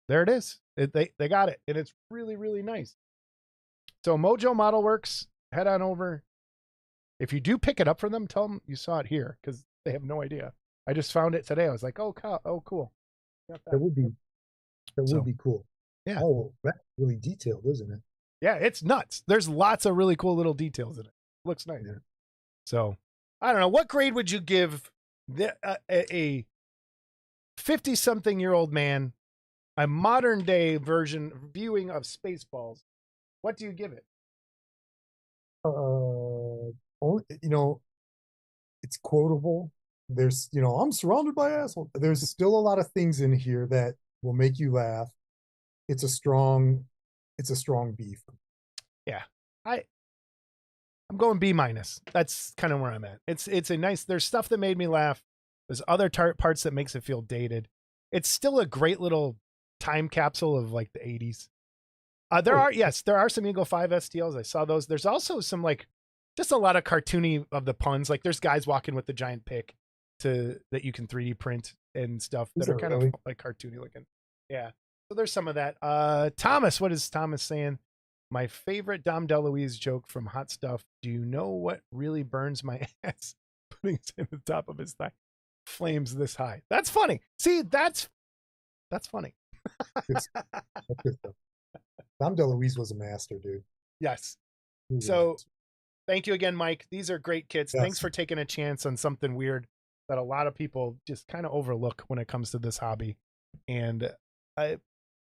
there it is. They got it. And it's really, really nice. So Mojo Model Works, head on over. If you do pick it up for them, tell them you saw it here, because they have no idea. I just found it today. I was like, oh, cool. That would be cool. Yeah. Oh, that's really detailed, isn't it? Yeah, it's nuts. There's lots of really cool little details in it. Looks nice. Yeah. So, I don't know. What grade would you give a 50-something-year-old man, a modern-day version viewing of Spaceballs? What do you give it? It's quotable. There's, I'm surrounded by assholes. There's still a lot of things in here that will make you laugh. It's a strong B. Yeah. I'm going B-. That's kind of where I'm at. It's a nice, there's stuff that made me laugh. There's other parts that makes it feel dated. It's still a great little time capsule of like the 80s. There are some Eagle 5 STLs. I saw those. There's also some just a lot of cartoony of the puns. Like there's guys walking with the giant pick that you can 3D print and stuff that are kind of like cartoony looking. Yeah. So there's some of that. Thomas, what is Thomas saying? My favorite Dom DeLuise joke from Hot Stuff. Do you know what really burns my ass? Putting it in the top of his thigh. Flames this high. That's funny. See, that's funny. That's good stuff. Dom DeLuise was a master, dude. Yes. So thank you again, Mike. These are great kits. Yes. Thanks for taking a chance on something weird that a lot of people just kind of overlook when it comes to this hobby. And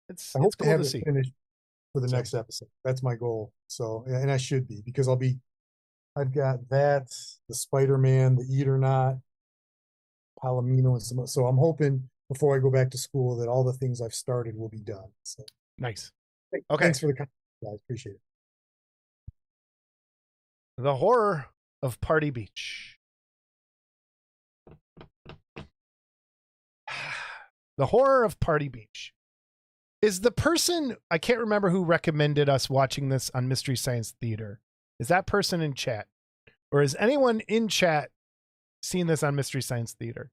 it's cool to see. Finished for the next episode. That's my goal. So, and I should be, because I've got that, the Spider-Man, the Eat or Not, Palomino, and some. So I'm hoping before I go back to school that all the things I've started will be done. So nice. Okay. Thanks for the comment, guys. Appreciate it. The horror of Party Beach. The horror of Party Beach. Is the person, I can't remember who recommended us watching this on Mystery Science Theater. Is that person in chat? Or is anyone in chat seen this on Mystery Science Theater?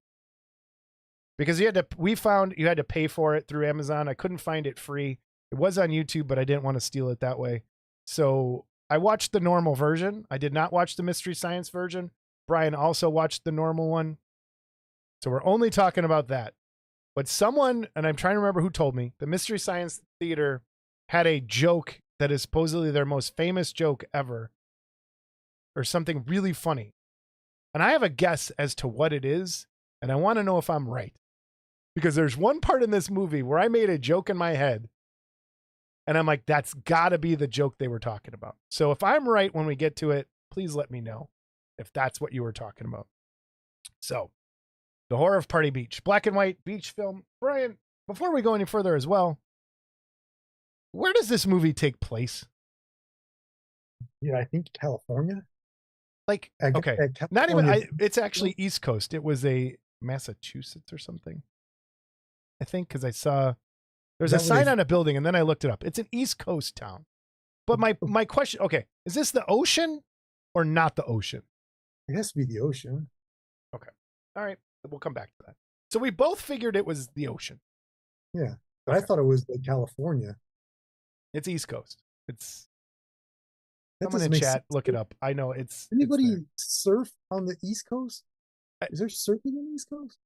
Because we found you had to pay for it through Amazon. I couldn't find it free. It was on YouTube, but I didn't want to steal it that way. So I watched the normal version. I did not watch the Mystery Science version. Brian also watched the normal one. So we're only talking about that. But someone, and I'm trying to remember who told me, the Mystery Science Theater had a joke that is supposedly their most famous joke ever, or something really funny. And I have a guess as to what it is, and I want to know if I'm right. Because there's one part in this movie where I made a joke in my head, and I'm like, that's got to be the joke they were talking about. So if I'm right when we get to it, please let me know if that's what you were talking about. So, The Horror of Party Beach, black and white beach film. Brian, before we go any further as well, where does this movie take place? Yeah, I think California. Okay, California. Not even. It's actually East Coast. It was a Massachusetts or something, I think, because I saw there's a sign on a building, and then I looked it up. It's an East Coast town. But my question, okay, is this the ocean or not the ocean? It has to be the ocean. Okay. All right. We'll come back to that. So we both figured it was the ocean. Yeah. But I thought it was like California. It's East Coast. It's That someone in doesn't make chat. sense. Look it up. I know it's Anybody it's surf on the East Coast? Is there surfing on the East Coast?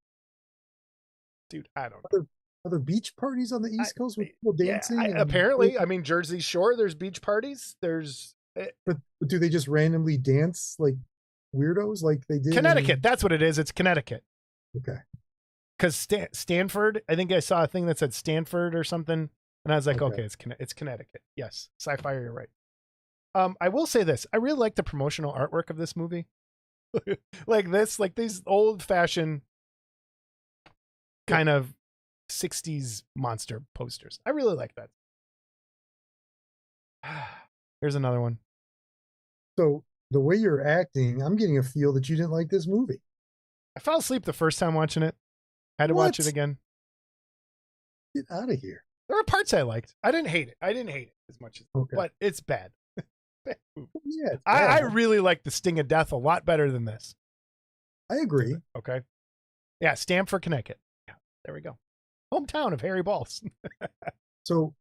Dude, I don't know. Are there beach parties on the East Coast with people dancing? Yeah, apparently, I mean, Jersey Shore, there's beach parties. There's but do they just randomly dance like weirdos like they did Connecticut. That's what it is. It's Connecticut. Okay. Because Stanford, I think I saw a thing that said Stanford or something, and I was like, okay, it's Connecticut. Yes, sci-fi. You're right. I will say this: I really like the promotional artwork of this movie. like these old-fashioned kind of 60s monster posters. I really like that. Here's another one. So the way you're acting, I'm getting a feel that you didn't like this movie. I fell asleep the first time watching it. Had to watch it again. Get out of here. There were parts I liked. I didn't hate it as much as, but it's bad. Yeah, it's bad. I really like The Sting of Death a lot better than this. I agree. Okay. Yeah, Stamford, Connecticut. Yeah, there we go. Hometown of Harry Balls. So,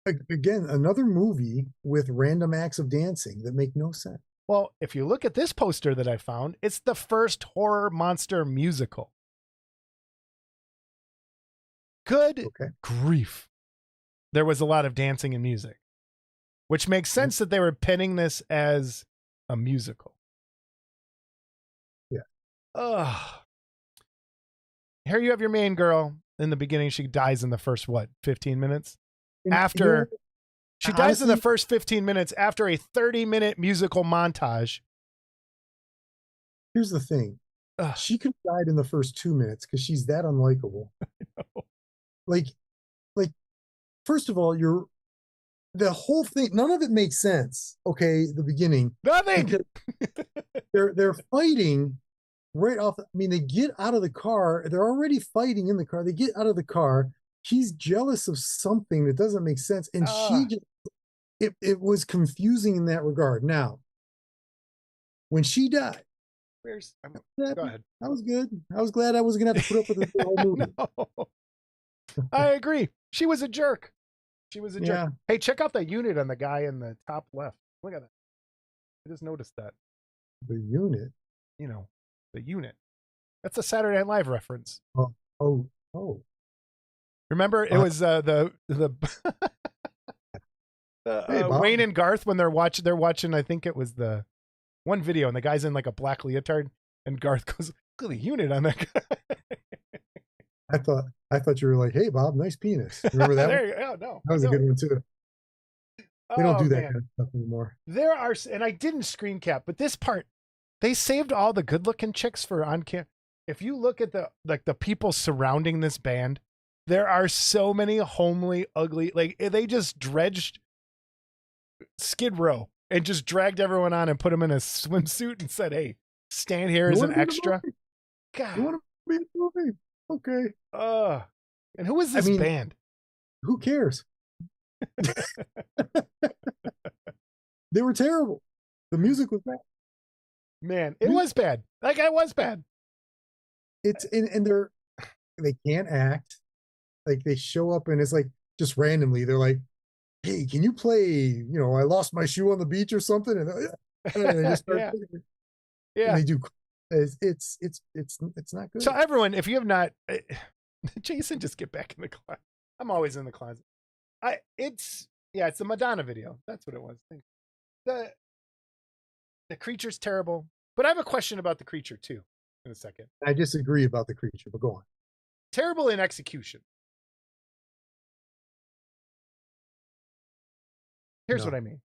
again, another movie with random acts of dancing that make no sense. Well, if you look at this poster that I found, it's the first horror monster musical. Good grief. There was a lot of dancing and music, which makes sense that they were penning this as a musical. Yeah. Ugh. Here you have your main girl. In the beginning, she dies in the first, 15 minutes? She dies in the first 15 minutes after a 30-minute musical montage. Here's the thing. She could have died in the first 2 minutes because she's that unlikable. Like, first of all, the whole thing, none of it makes sense. Okay, the beginning. Nothing. They're fighting right off. I mean, they get out of the car. They're already fighting in the car. They get out of the car. He's jealous of something that doesn't make sense. And it was confusing in that regard. Now, when she died, go ahead. That was good. I was glad I was going to have to put up with this whole movie. No. I agree. She was a jerk. Jerk. Hey, check out that unit on the guy in the top left. Look at that. I just noticed that. The unit? The unit. That's a Saturday Night Live reference. Oh. Remember, it was the Wayne and Garth when they're watching. I think it was the one video, and the guy's in like a black leotard, and Garth goes, "Look at the unit on that guy." I thought you were like, "Hey, Bob, nice penis." Remember that? No, that was a good one too. They don't do that kind of stuff anymore. There are, and I didn't screen cap, but this part, they saved all the good-looking chicks for on camera. If you look at the people surrounding this band, there are so many homely, ugly. Like they just dredged Skid Row and just dragged everyone on and put them in a swimsuit and said, "Hey, stand here as an extra." God, you want to be in the movie? Okay. And who is this band? Who cares? They were terrible. The music was bad. Man, it was bad. That guy was bad. It's and they can't act. Like they show up and it's like just randomly they're like, "Hey, can you play? I lost my shoe on the beach or something." And they just start and they do. It's not good. So everyone, if you have not, Jason, just get back in the closet. I'm always in the closet. It's the Madonna video. That's what it was. The creature's terrible, but I have a question about the creature too. In a second, I disagree about the creature, but go on. Terrible in execution. Here's what I mean.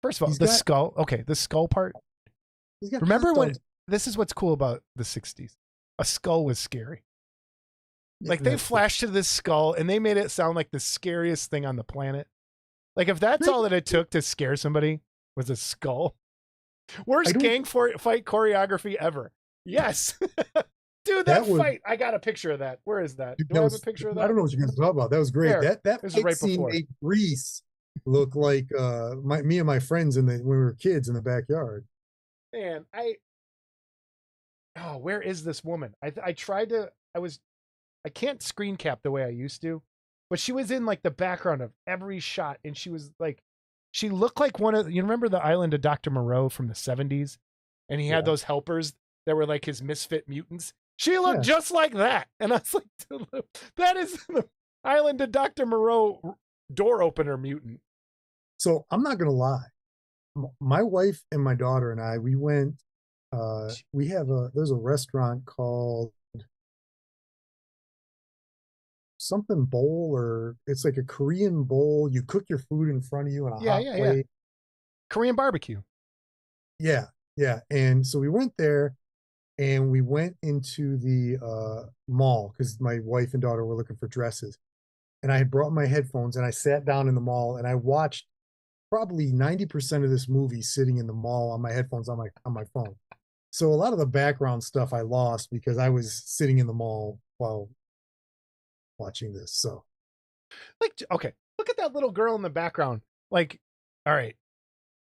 First of all, skull. Okay, the skull part. Remember when? This is what's cool about the 60s. A skull was scary. Like they flashed to this skull and they made it sound like the scariest thing on the planet. Like if that's all that it took to scare somebody was a skull. Worst gang fight choreography ever. Yes. Dude, that fight. I got a picture of that. Where is that? Do I have a picture of that? I don't know what you're going to talk about. That was great. There, that was fight right scene before. made Grease look like me and my friends when we were kids in the backyard. Man, where is this woman? I tried to, I can't screen cap the way I used to, but she was in like the background of every shot, and she was like, she looked like you remember the Island of Dr. Moreau from the 70s? And he had Yeah. those helpers that were like his misfit mutants. She looked Yeah. just like that. And I was like, that is the Island of Dr. Moreau door opener mutant. So I'm not going to lie. My wife and my daughter and I, we went, there's a restaurant called something bowl, or it's like a Korean bowl. You cook your food in front of you in a hot plate. Korean barbecue. Yeah. Yeah. And so we went there and we went into the mall because my wife and daughter were looking for dresses. And I had brought my headphones and I sat down in the mall and I watched probably 90% of this movie sitting in the mall on my headphones on my phone. So a lot of the background stuff I lost because I was sitting in the mall while watching this. So like, okay, look at that little girl in the background. Like, all right,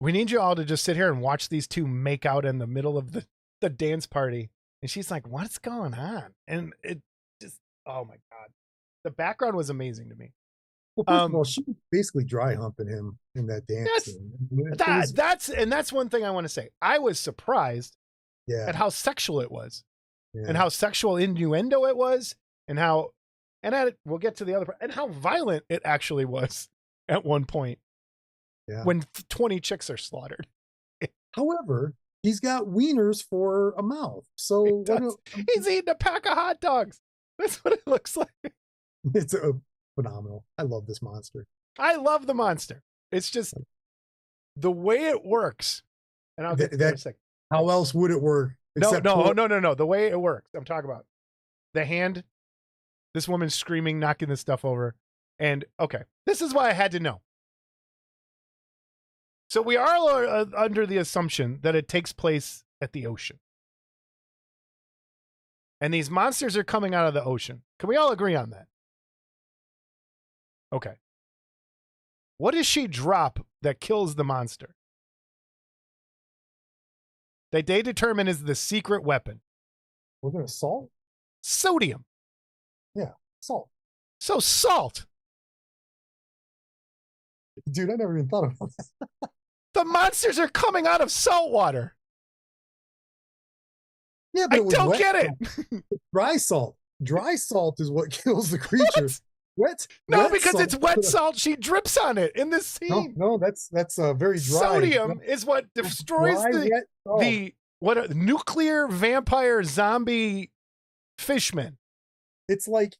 we need you all to just sit here and watch these two make out in the middle of the dance party. And she's like, what's going on? And it just, oh my God. The background was amazing to me. well, first of all, she was basically dry humping him in that dance scene. That's one thing I want to say. I was surprised at how sexual it was, and how sexual innuendo it was, and we'll get to the other part, and how violent it actually was at one point. Yeah. When 20 chicks are slaughtered. However, he's got wieners for a mouth. So he's eating a pack of hot dogs. That's what it looks like. It's phenomenal. I love this monster. I love the monster. It's just the way it works. And I'll get to that in a second. How else would it work? No. The way it works. I'm talking about the hand. This woman's screaming, knocking this stuff over. And okay, this is why I had to know. So we are under the assumption that it takes place at the ocean. And these monsters are coming out of the ocean. Can we all agree on that? Okay. What does she drop that kills the monster? That they determine is the secret weapon. Was it salt? Sodium. Yeah, salt. So salt. Dude, I never even thought about that. The monsters are coming out of salt water. Yeah, but I don't get it. Dry salt. Dry salt is what kills the creatures. Wet because it's wet salt. She drips on it in this scene. No, that's very dry. Sodium is what destroys the nuclear vampire zombie fishman. It's like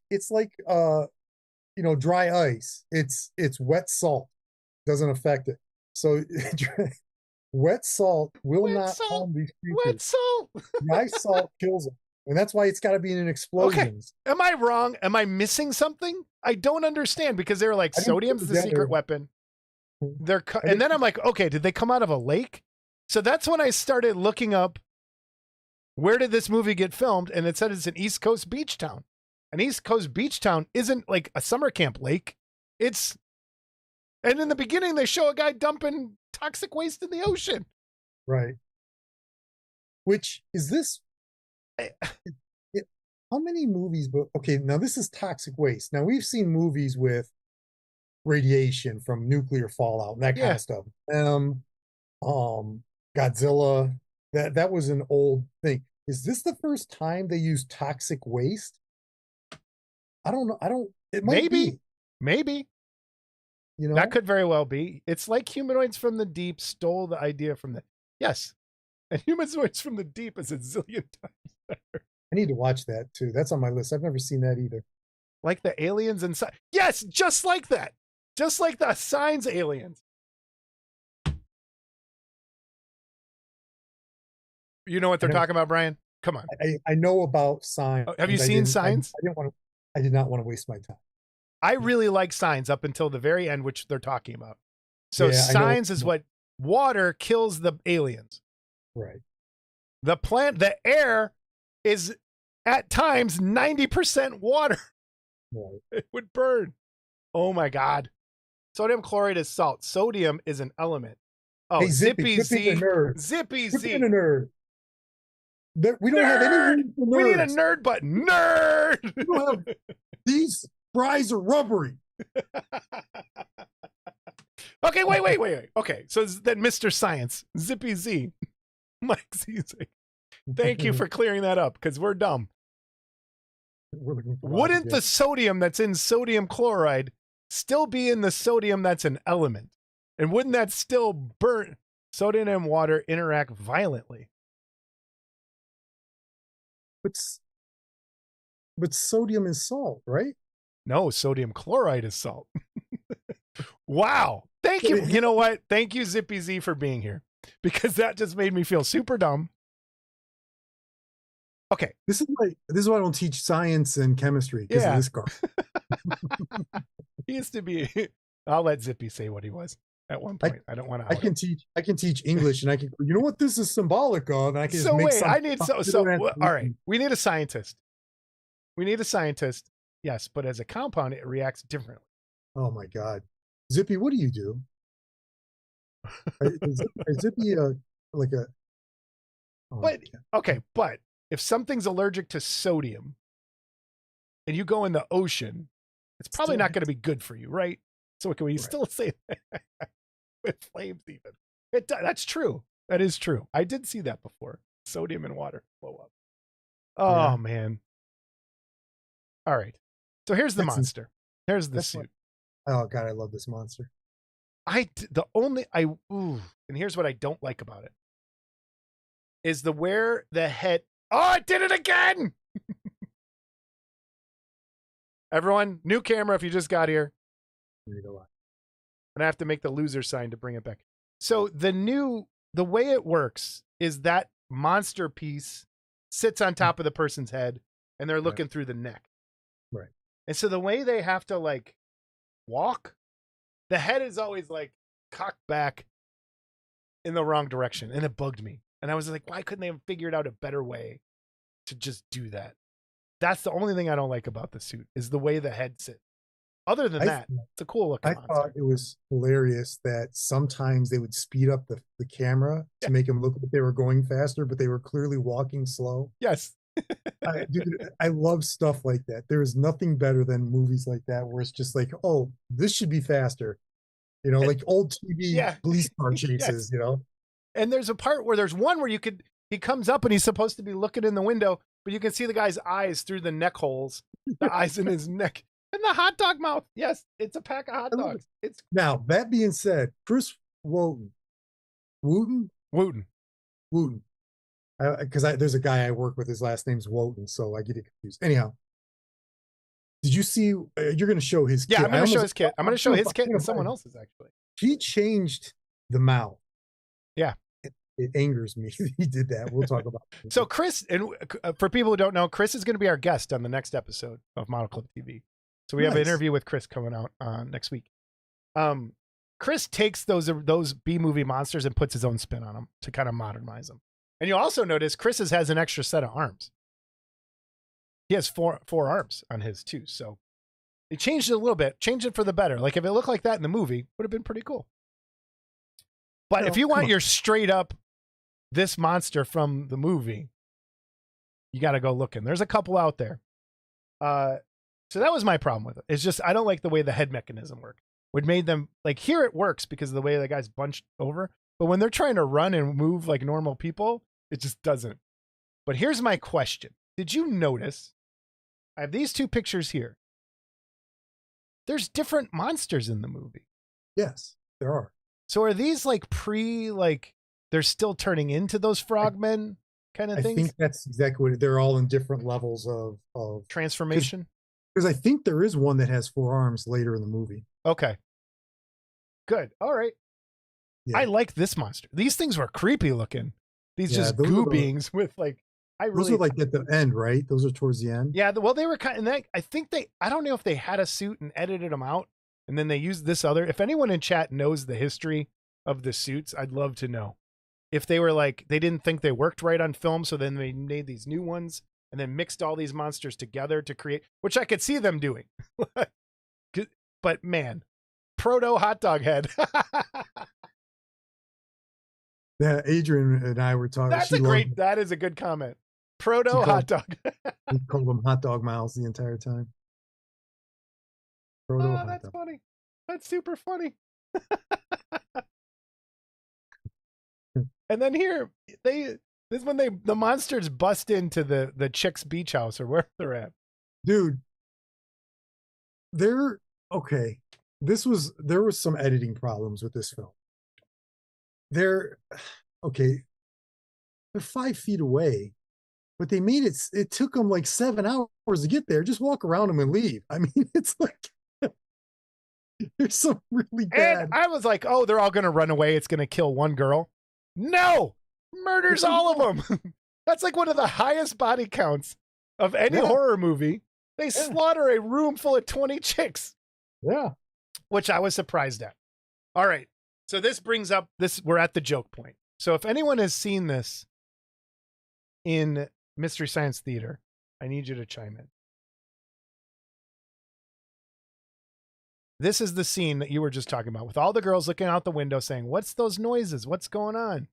dry ice. It's wet salt. Doesn't affect it. So wet salt will not harm these creatures. Wet salt. Dry salt kills them. And that's why it's got to be in explosions. Okay. Am I wrong? Am I missing something? I don't understand because they're like, sodium's the secret weapon. And then I'm like, okay, did they come out of a lake? So that's when I started looking up, where did this movie get filmed? And it said it's an East Coast beach town. An East Coast beach town isn't like a summer camp lake. And in the beginning, they show a guy dumping toxic waste in the ocean. Right. Which is this? How many movies? But okay, now this is toxic waste. Now we've seen movies with radiation from nuclear fallout and that kind of stuff. Godzilla. That was an old thing. Is this the first time they used toxic waste? I don't know. It might be. Maybe. That could very well be. It's like Humanoids from the Deep stole the idea from yes. And Humanoids from the Deep is a zillion times better. I need to watch that too. That's on my list. I've never seen that either. Like the aliens inside. Yes, just like that. Just like the Signs aliens. You know what they're talking about, Brian? Come on. I know about Signs. Have you seen Signs? I did not want to waste my time. I really like Signs up until the very end, which they're talking about. So Signs is what water kills the aliens. Right. The air is at times 90% water. Right. It would burn. Oh my God. Sodium chloride is salt. Sodium is an element. Oh, Hey, Zippy, Zippy quit being a Z. nerd. Zippy Quit being a Z. nerd. We don't have any Nerd! room for We need a nerds. nerd button. Nerd! We don't have these fries are rubbery. Okay, wait. Okay, so then Mr. Science, Zippy Z, Mike Zizek. Thank you for clearing that up because we're dumb. We're looking for Wouldn't the logic. sodium that's in sodium chloride still be in the sodium that's an element? And wouldn't that still burn? Sodium and water interact violently. But sodium is salt, right? No, sodium chloride is salt. Wow. Thank you. You know what? Thank you, Zippy Z, for being here because that just made me feel super dumb. Okay. This is why I don't teach science and chemistry because of this guy. He used to be. I'll let Zippy say what he was at one point. I don't want to. I can teach English, and I can. You know what this is symbolic of? And I can so just make wait. I need all right. We need a scientist. Yes, but as a compound, it reacts differently. Oh my God, Zippy, what do you do? Is Zippy like a? Oh, but okay, but if something's allergic to sodium, and you go in the ocean, it's probably not going to be good for you, right? So can we still say that with flames? Even that's true. That is true. I did see that before. Sodium and water blow up. Oh man. All right. So here's the monster. Here's the suit. Oh God, I love this monster. And here's what I don't like about it is where the head. Oh, I did it again. Everyone, new camera. If you just got here, and I have to make the loser sign to bring it back. So the way it works is that monster piece sits on top of the person's head and they're looking through the neck. Right. And so the way they have to like walk, the head is always like cocked back in the wrong direction. And it bugged me. And I was like, why couldn't they have figured out a better way to just do that? That's the only thing I don't like about the suit is the way the head sits. Other than that, it's a cool looking monster. I thought it was hilarious that sometimes they would speed up the camera to make them look like they were going faster, but they were clearly walking slow. Yes. I love stuff like that. There is nothing better than movies like that where it's just like, oh, this should be faster. You know, like old TV police car chases, you know? And there's a part where there's one where he comes up and he's supposed to be looking in the window, but you can see the guy's eyes through the neck holes, the eyes in his neck. And the hot dog mouth. Yes, it's a pack of hot dogs. It's now that being said, Chris Wooten. Because there's a guy I work with. His last name's Wotan, so I get it confused. Anyhow, did you see? You're going to show his kit. Yeah, I'm going to show his kit. I'm going to show his kit and someone else's actually. He changed the mouth. Yeah. It angers me. He did that. We'll talk about it. So Chris, and for people who don't know, Chris is going to be our guest on the next episode of Model Club TV. So we have an interview with Chris coming out next week. Chris takes those B-movie monsters and puts his own spin on them to kind of modernize them. And you'll also notice Chris has an extra set of arms. He has four arms on his too. So he changed it a little bit, changed it for the better. Like if it looked like that in the movie, would have been pretty cool. But if you want your straight up this monster from the movie, you got to go looking. There's a couple out there. So that was my problem with it. It's just, I don't like the way the head mechanism worked. What made them, like here it works because of the way the guy's bunched over. But when they're trying to run and move like normal people, it just doesn't. But here's my question. Did you notice, I have these two pictures here. There's different monsters in the movie. Yes, there are. So are these like they're still turning into those frogmen kind of things? I think that's exactly what they're all in different levels of transformation. Because I think there is one that has 4 arms later in the movie. Okay. Good. All right. Yeah. I like this monster. These things were creepy looking. These just goo beings with like, those are like at the end, right? Those are towards the end. Yeah. Well, they were kind of, I don't know if they had a suit and edited them out and then they used this other, if anyone in chat knows the history of the suits, I'd love to know. If they were like, they didn't think they worked right on film, so then they made these new ones and then mixed all these monsters together to create, which I could see them doing. But man, proto hot dog head. Yeah, Adrian and I were talking. She loved it. That is a good comment. She Proto hot called dog. we called them hot dog miles the entire time. Proto Oh, hot that's dog. funny. That's super funny. And then here this is when the monsters bust into the chick's beach house or where they're at. Dude, they're okay. There was some editing problems with this film. They're okay. They're 5 feet away, but they made it took them like 7 hours to get there. Just walk around them and leave. I mean, it's like there's some really And bad. I was like, oh, they're all gonna run away. It's gonna kill one girl. No, murders all of them. That's like one of the highest body counts of any horror movie. They slaughter a room full of 20 chicks. Yeah. Which I was surprised at. All right. So this brings up this. We're at the joke point. So if anyone has seen this in Mystery Science Theater, I need you to chime in. This is the scene that you were just talking about with all the girls looking out the window saying, what's those noises? What's going on?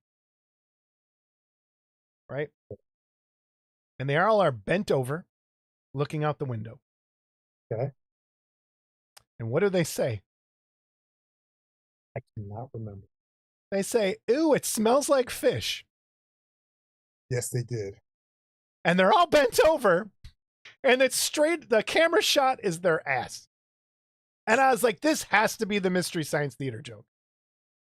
Right? And they all are bent over looking out the window. Okay. And what do they say? I cannot remember. They say, ooh, it smells like fish. Yes, they did. And they're all bent over. And it's straight, the camera shot is their ass. And I was like, this has to be the Mystery Science Theater joke.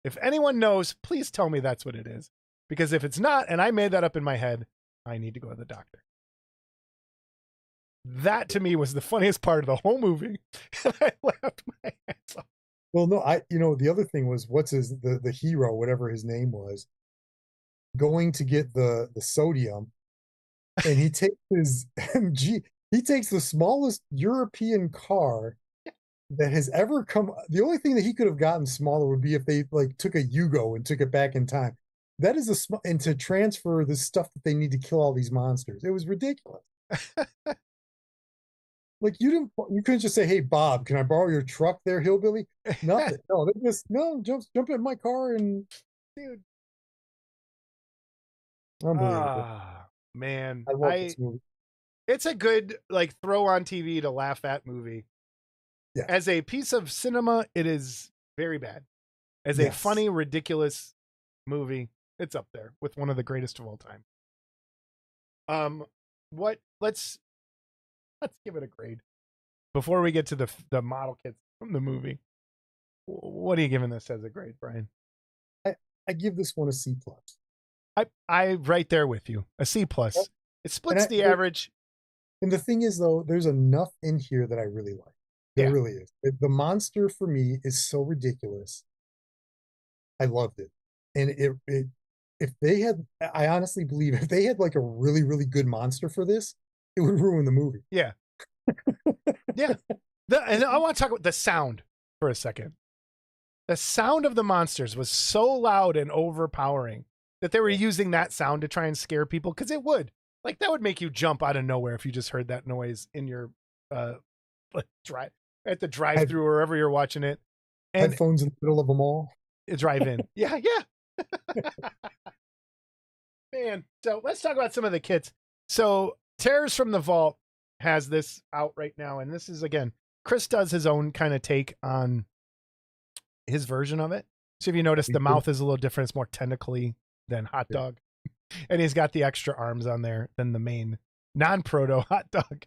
If anyone knows, please tell me that's what it is. Because if it's not, and I made that up in my head, I need to go to the doctor. That to me was the funniest part of the whole movie. And I laughed my ass off. Well, no, the other thing was the hero, whatever his name was, going to get the sodium, and he takes his MG. He takes the smallest European car that has ever come. The only thing that he could have gotten smaller would be if they like took a Yugo and took it back in time. That is and to transfer the stuff that they need to kill all these monsters. It was ridiculous. Like you couldn't just say, "Hey Bob, can I borrow your truck there, hillbilly?" Nothing. No, they just jump in my car and dude. Unbelievable. Man. I love this movie. It's a good like throw on TV to laugh at movie. Yeah. As a piece of cinema, it is very bad. As a funny, ridiculous movie, it's up there with one of the greatest of all time. Let's give it a grade before we get to the model kits from the movie. What are you giving this as a grade, Brian? I give this one a C+. I right there with you. A C+. It splits the average. And the thing is, though, there's enough in here that I really like. There really is. The monster for me is so ridiculous. I loved it. And if they had, I honestly believe if they had like a really, really good monster for this, it would ruin the movie. Yeah. Yeah. And I want to talk about the sound for a second. The sound of the monsters was so loud and overpowering that they were using that sound to try and scare people, because it would. Like, that would make you jump out of nowhere if you just heard that noise in your at the drive-thru or wherever you're watching it. And headphones in the middle of them all. Drive-in. Yeah. Man, so let's talk about some of the kits. So Terrors from the Vault has this out right now, and this is, again, Chris does his own kind of take on his version of it. So if you notice, the mouth is a little different. It's more tentacly than hot dog. And he's got the extra arms on there than the main non-proto hot dog.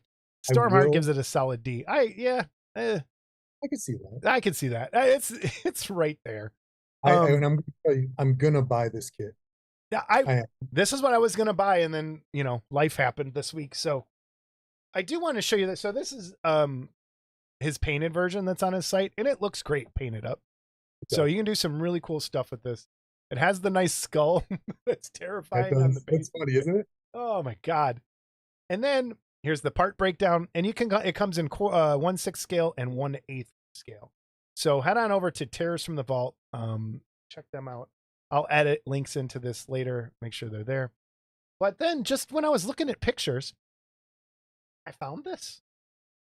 Stormheart gives it a solid D. I can see that. I can see that. It's right there. And I'm going to tell you, I'm going to buy this kit. Yeah, this is what I was going to buy, and then, life happened this week. So I do want to show you that. So this is his painted version that's on his site, and it looks great painted up. So you can do some really cool stuff with this. It has the nice skull that's terrifying on the base. That's funny, isn't it? Oh my God. And then here's the part breakdown, and it comes in 1/6 scale and 1/8 scale. So head on over to Terrors from the Vault. Check them out. I'll edit links into this later, make sure they're there. But then just when I was looking at pictures, I found this.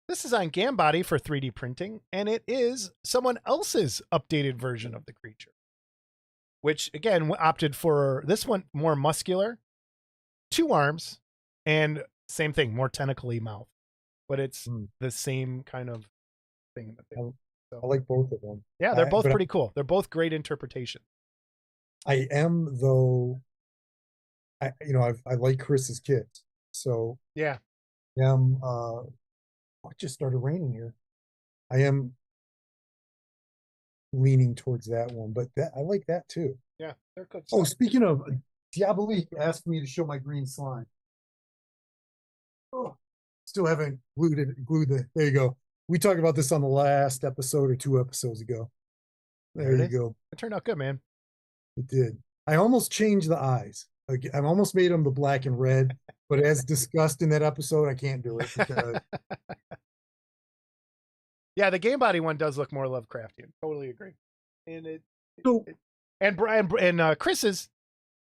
This is on Gambody for 3D printing, and it is someone else's updated version of the creature. which again opted for this one more muscular, 2 arms, and same thing, more tentacly mouth. But it's the same kind of thing that they I like both of them. Yeah, they're both pretty cool. They're both great interpretation. I am though. I like Chris's kids, so yeah. I am. It just started raining here. I am leaning towards that one, but I like that too. Yeah, they're good. Oh, speaking of, Diabolique asked me to show my green slime. Oh, still haven't glued the. There you go. We talked about this on the last episode or 2 episodes ago. There you go. It turned out good, man. It did. I almost changed the eyes. I almost made them the black and red, but as discussed in that episode, I can't do it because. Yeah, the Game Body one does look more Lovecraftian. Totally agree. And Chris's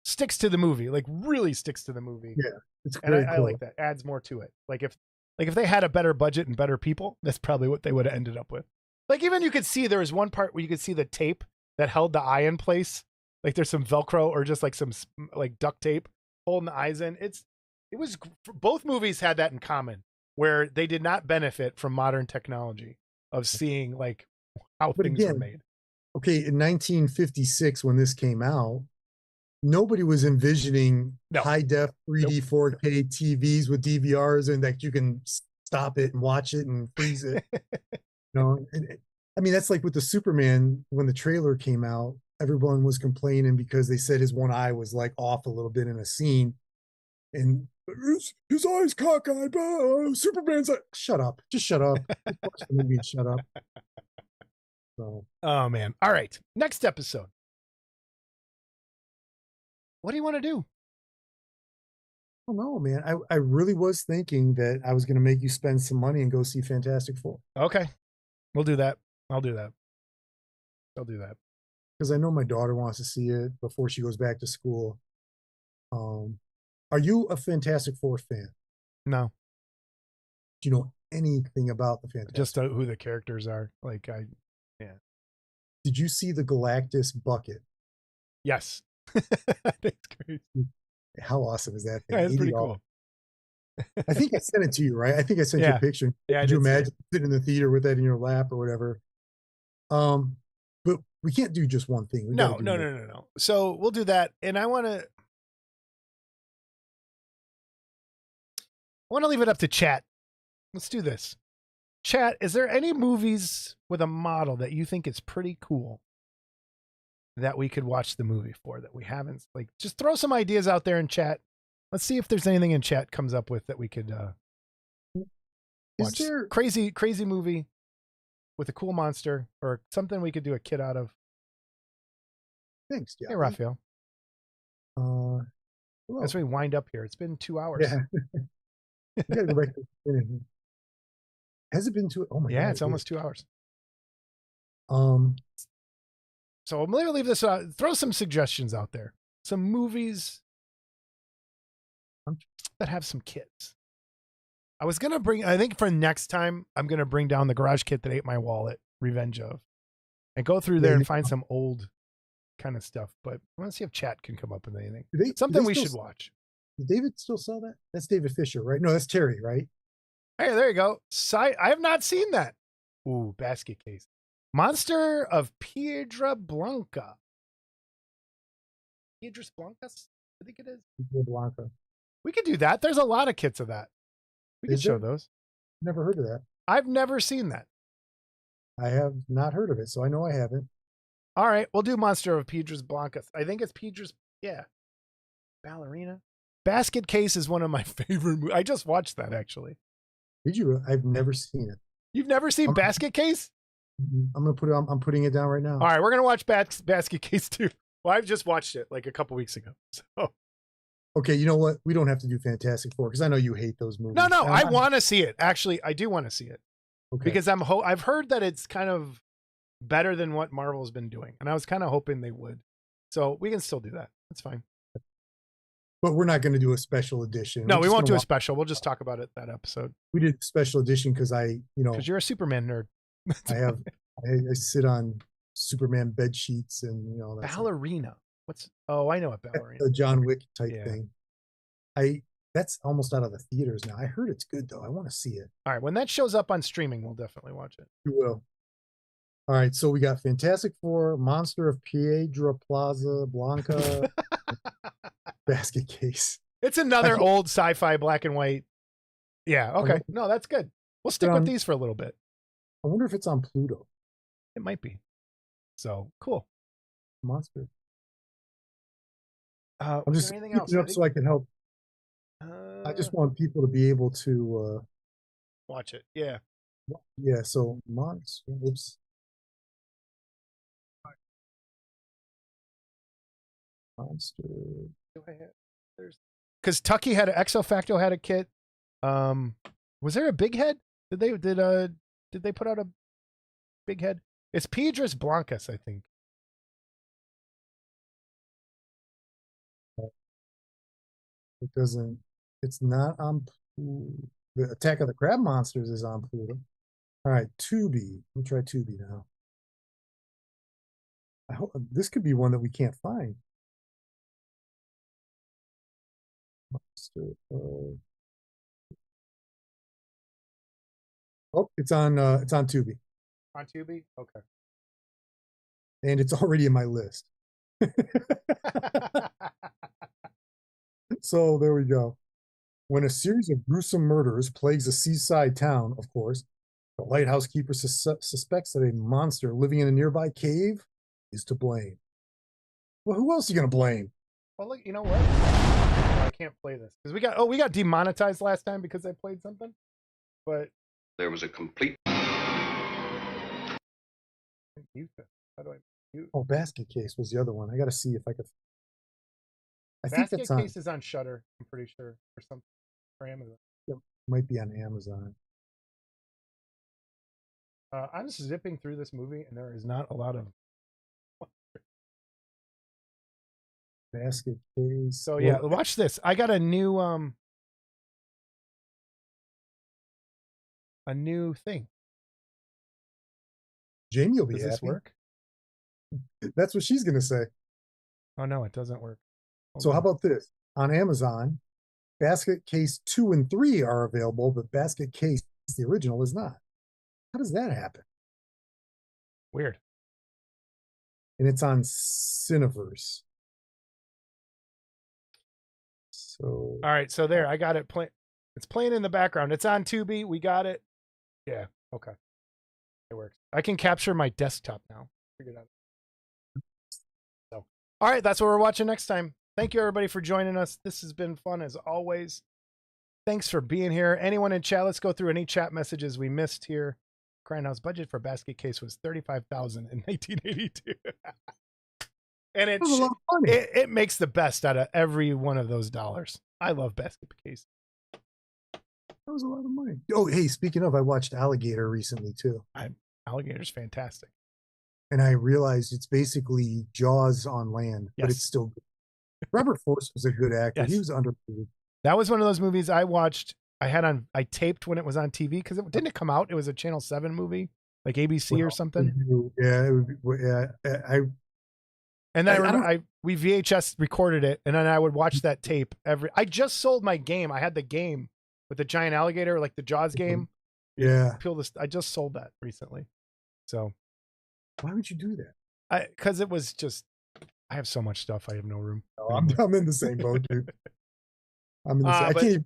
sticks to the movie, like really sticks to the movie. Yeah, it's and I like that. Adds more to it. Like if they had a better budget and better people, that's probably what they would have ended up with. Like even you could see there was one part where you could see the tape that held the eye in place. Like there's some Velcro or just like some like duct tape holding the eyes in. It was both movies had that in common, where they did not benefit from modern technology of seeing like how things were made. Okay, in 1956 when this came out, nobody was envisioning high def 3D 4K TVs with DVRs and that you can stop it and watch it and freeze it. I mean, that's like with the Superman, when the trailer came out, everyone was complaining because they said his one eye was like off a little bit in a scene, and his eyes cockeyed. Superman's like, shut up, just shut up. Just watch the movie and shut up. So. Oh man! All right, next episode. What do you want to do? I don't know, man. I really was thinking that I was going to make you spend some money and go see Fantastic Four. Okay, we'll do that. I'll do that. Because I know my daughter wants to see it before she goes back to school. Are you a Fantastic Four fan? No. Do you know anything about the Fantastic? Just who the characters are. Like yeah. Did you see the Galactus bucket? Yes. That's crazy. How awesome is that thing? Yeah, it's pretty cool. I think I sent it to you, right? I think I sent you a picture. Yeah, Did you imagine sitting in the theater with that in your lap or whatever? But we can't do just one thing. No. So we'll do that. And I want to leave it up to chat. Let's do this. Chat, is there any movies with a model that you think is pretty cool that we could watch the movie for that we haven't? Like, just throw some ideas out there in chat. Let's see if there's anything in chat comes up with that we could watch. Crazy movie with a cool monster or something we could do a kit out of. Thanks, Hey, Raphael. As we wind up here, it's been 2 hours. Yeah. We gotta go back to the Has it been 2? Oh my god. Yeah, it's almost 2 hours. So I'm gonna leave this throw some suggestions out there. Some movies that have some kits. I was gonna I think for next time, I'm gonna bring down the garage kit that ate my wallet, Revenge of, and go through there and find some old kind of stuff. But I want to see if chat can come up with anything. Something we should watch. Does David still sell that? That's David Fisher, right? No, that's Terry, right? Hey, there you go. I have not seen that. Ooh, basket case. Monster of Piedra Blanca. Piedras Blancas? I think it is. Piedra Blanca. We could do that. There's a lot of kits of that. We could show those. Never heard of that. I've never seen that. I have not heard of it, so I know I haven't. All right, we'll do Monster of Piedras Blancas. I think it's Piedras. Yeah. Ballerina. Basket Case is one of my favorite movies. I just watched that, actually. Did you? I've never seen it. You've never seen Basket Case? I'm gonna put it. I'm putting it down right now. All right, we're gonna watch Basket Case too. Well, I've just watched it like a couple weeks ago. So. Okay, you know what? We don't have to do Fantastic Four because I know you hate those movies. No, I want to see it. Actually, I do want to see it. Okay. Because I've heard that it's kind of better than what Marvel's been doing, and I was kind of hoping they would. So we can still do that. That's fine. But we're not going to do a special edition. No, we won't do a special. We'll just talk about it that episode. We did a special edition because because you're a Superman nerd. I sit on Superman bed sheets and that Ballerina. What's? Oh, I know what ballerina. A John Wick type Yeah. thing. That's almost out of the theaters now. I heard it's good though. I want to see it. All right, when that shows up on streaming, we'll definitely watch it. You will. All right, so we got Fantastic Four, Monster of Piedra Plaza Blanca, Basket Case. It's another old sci-fi black and white. Yeah, okay. No, that's good. We'll stick with these for a little bit. I wonder if it's on Pluto. It might be. So, cool. Monster. I'm just anything else up so I can help. I just want people to be able to watch it. Yeah. Yeah, so Monster. Oops. Monster. Because Tucky had Exo Facto had a kit. Was there a big head? Did they put out a big head? It's Piedras Blancas, I think. It doesn't. It's not on. The Attack of the Crab Monsters is on Pluto. All right, Tubi. Let me try Tubi now. I hope this could be one that we can't find. Monster. Oh, it's on Tubi. On Tubi? Okay. And it's already in my list. So there we go. When a series of gruesome murders plagues a seaside town, of course, the lighthouse keeper suspects that a monster living in a nearby cave is to blame. Well, who else are you going to blame? Well, look, you know what? I can't play this because we got demonetized last time because I played something. But there was a complete. How do I mute? Oh, Basket Case was the other one. I got to see if I could. I think that's Case is on Shudder. I'm pretty sure, or something, or Amazon. It might be on Amazon. I'm just zipping through this movie, and there is not a lot of Basket Case. So yeah, watch this. I got a new thing. Jamie will be Does happy. This work? That's what she's gonna say. Oh no, it doesn't work. So how about this? On Amazon, Basket Case 2 and 3 are available, but Basket Case, the original, is not. How does that happen? Weird. And it's on Cineverse. So all right, so there, I got it playing. It's playing in the background. It's on Tubi. We got it. Yeah, okay. It works. I can capture my desktop now. Figured out. So, all right, that's what we're watching next time. Thank you, everybody, for joining us. This has been fun, as always. Thanks for being here. Anyone in chat, let's go through any chat messages we missed here. Grindhouse budget for Basket Case was $35,000 in 1982. And it makes the best out of every one of those dollars. I love Basket Case. That was a lot of money. Oh, hey, speaking of, I watched Alligator recently, too. Alligator's fantastic. And I realized it's basically Jaws on land, but it's still good. Robert Force was a good actor. He was underrated. That was one of those movies I watched. I taped when it was on TV because didn't it come out? It was a Channel 7 movie, like ABC or something. Yeah, it would be, and then I remember we VHS recorded it, and then I would watch that tape I just sold my game. I had the game with the giant alligator, like the Jaws game. Yeah. I just sold that recently. So why would you do that? Because it was just, I have so much stuff. I have no room. No, I'm in the same boat, dude. I'm in the same. I can't even,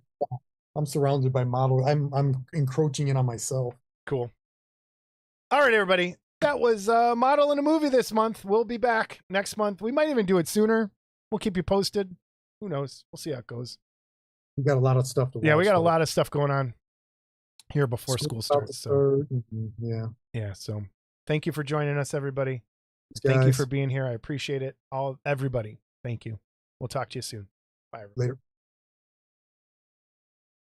I'm surrounded by models. I'm encroaching in on myself. Cool. All right, everybody. That was Model in a Movie this month. We'll be back next month. We might even do it sooner. We'll keep you posted. Who knows? We'll see how it goes. We got a lot of stuff to watch. Yeah, we got a lot of stuff going on here before school starts. So yeah. So thank you for joining us, everybody. Thank you for being here. I appreciate it. Everybody. Thank you. We'll talk to you soon. Bye, everybody. Later.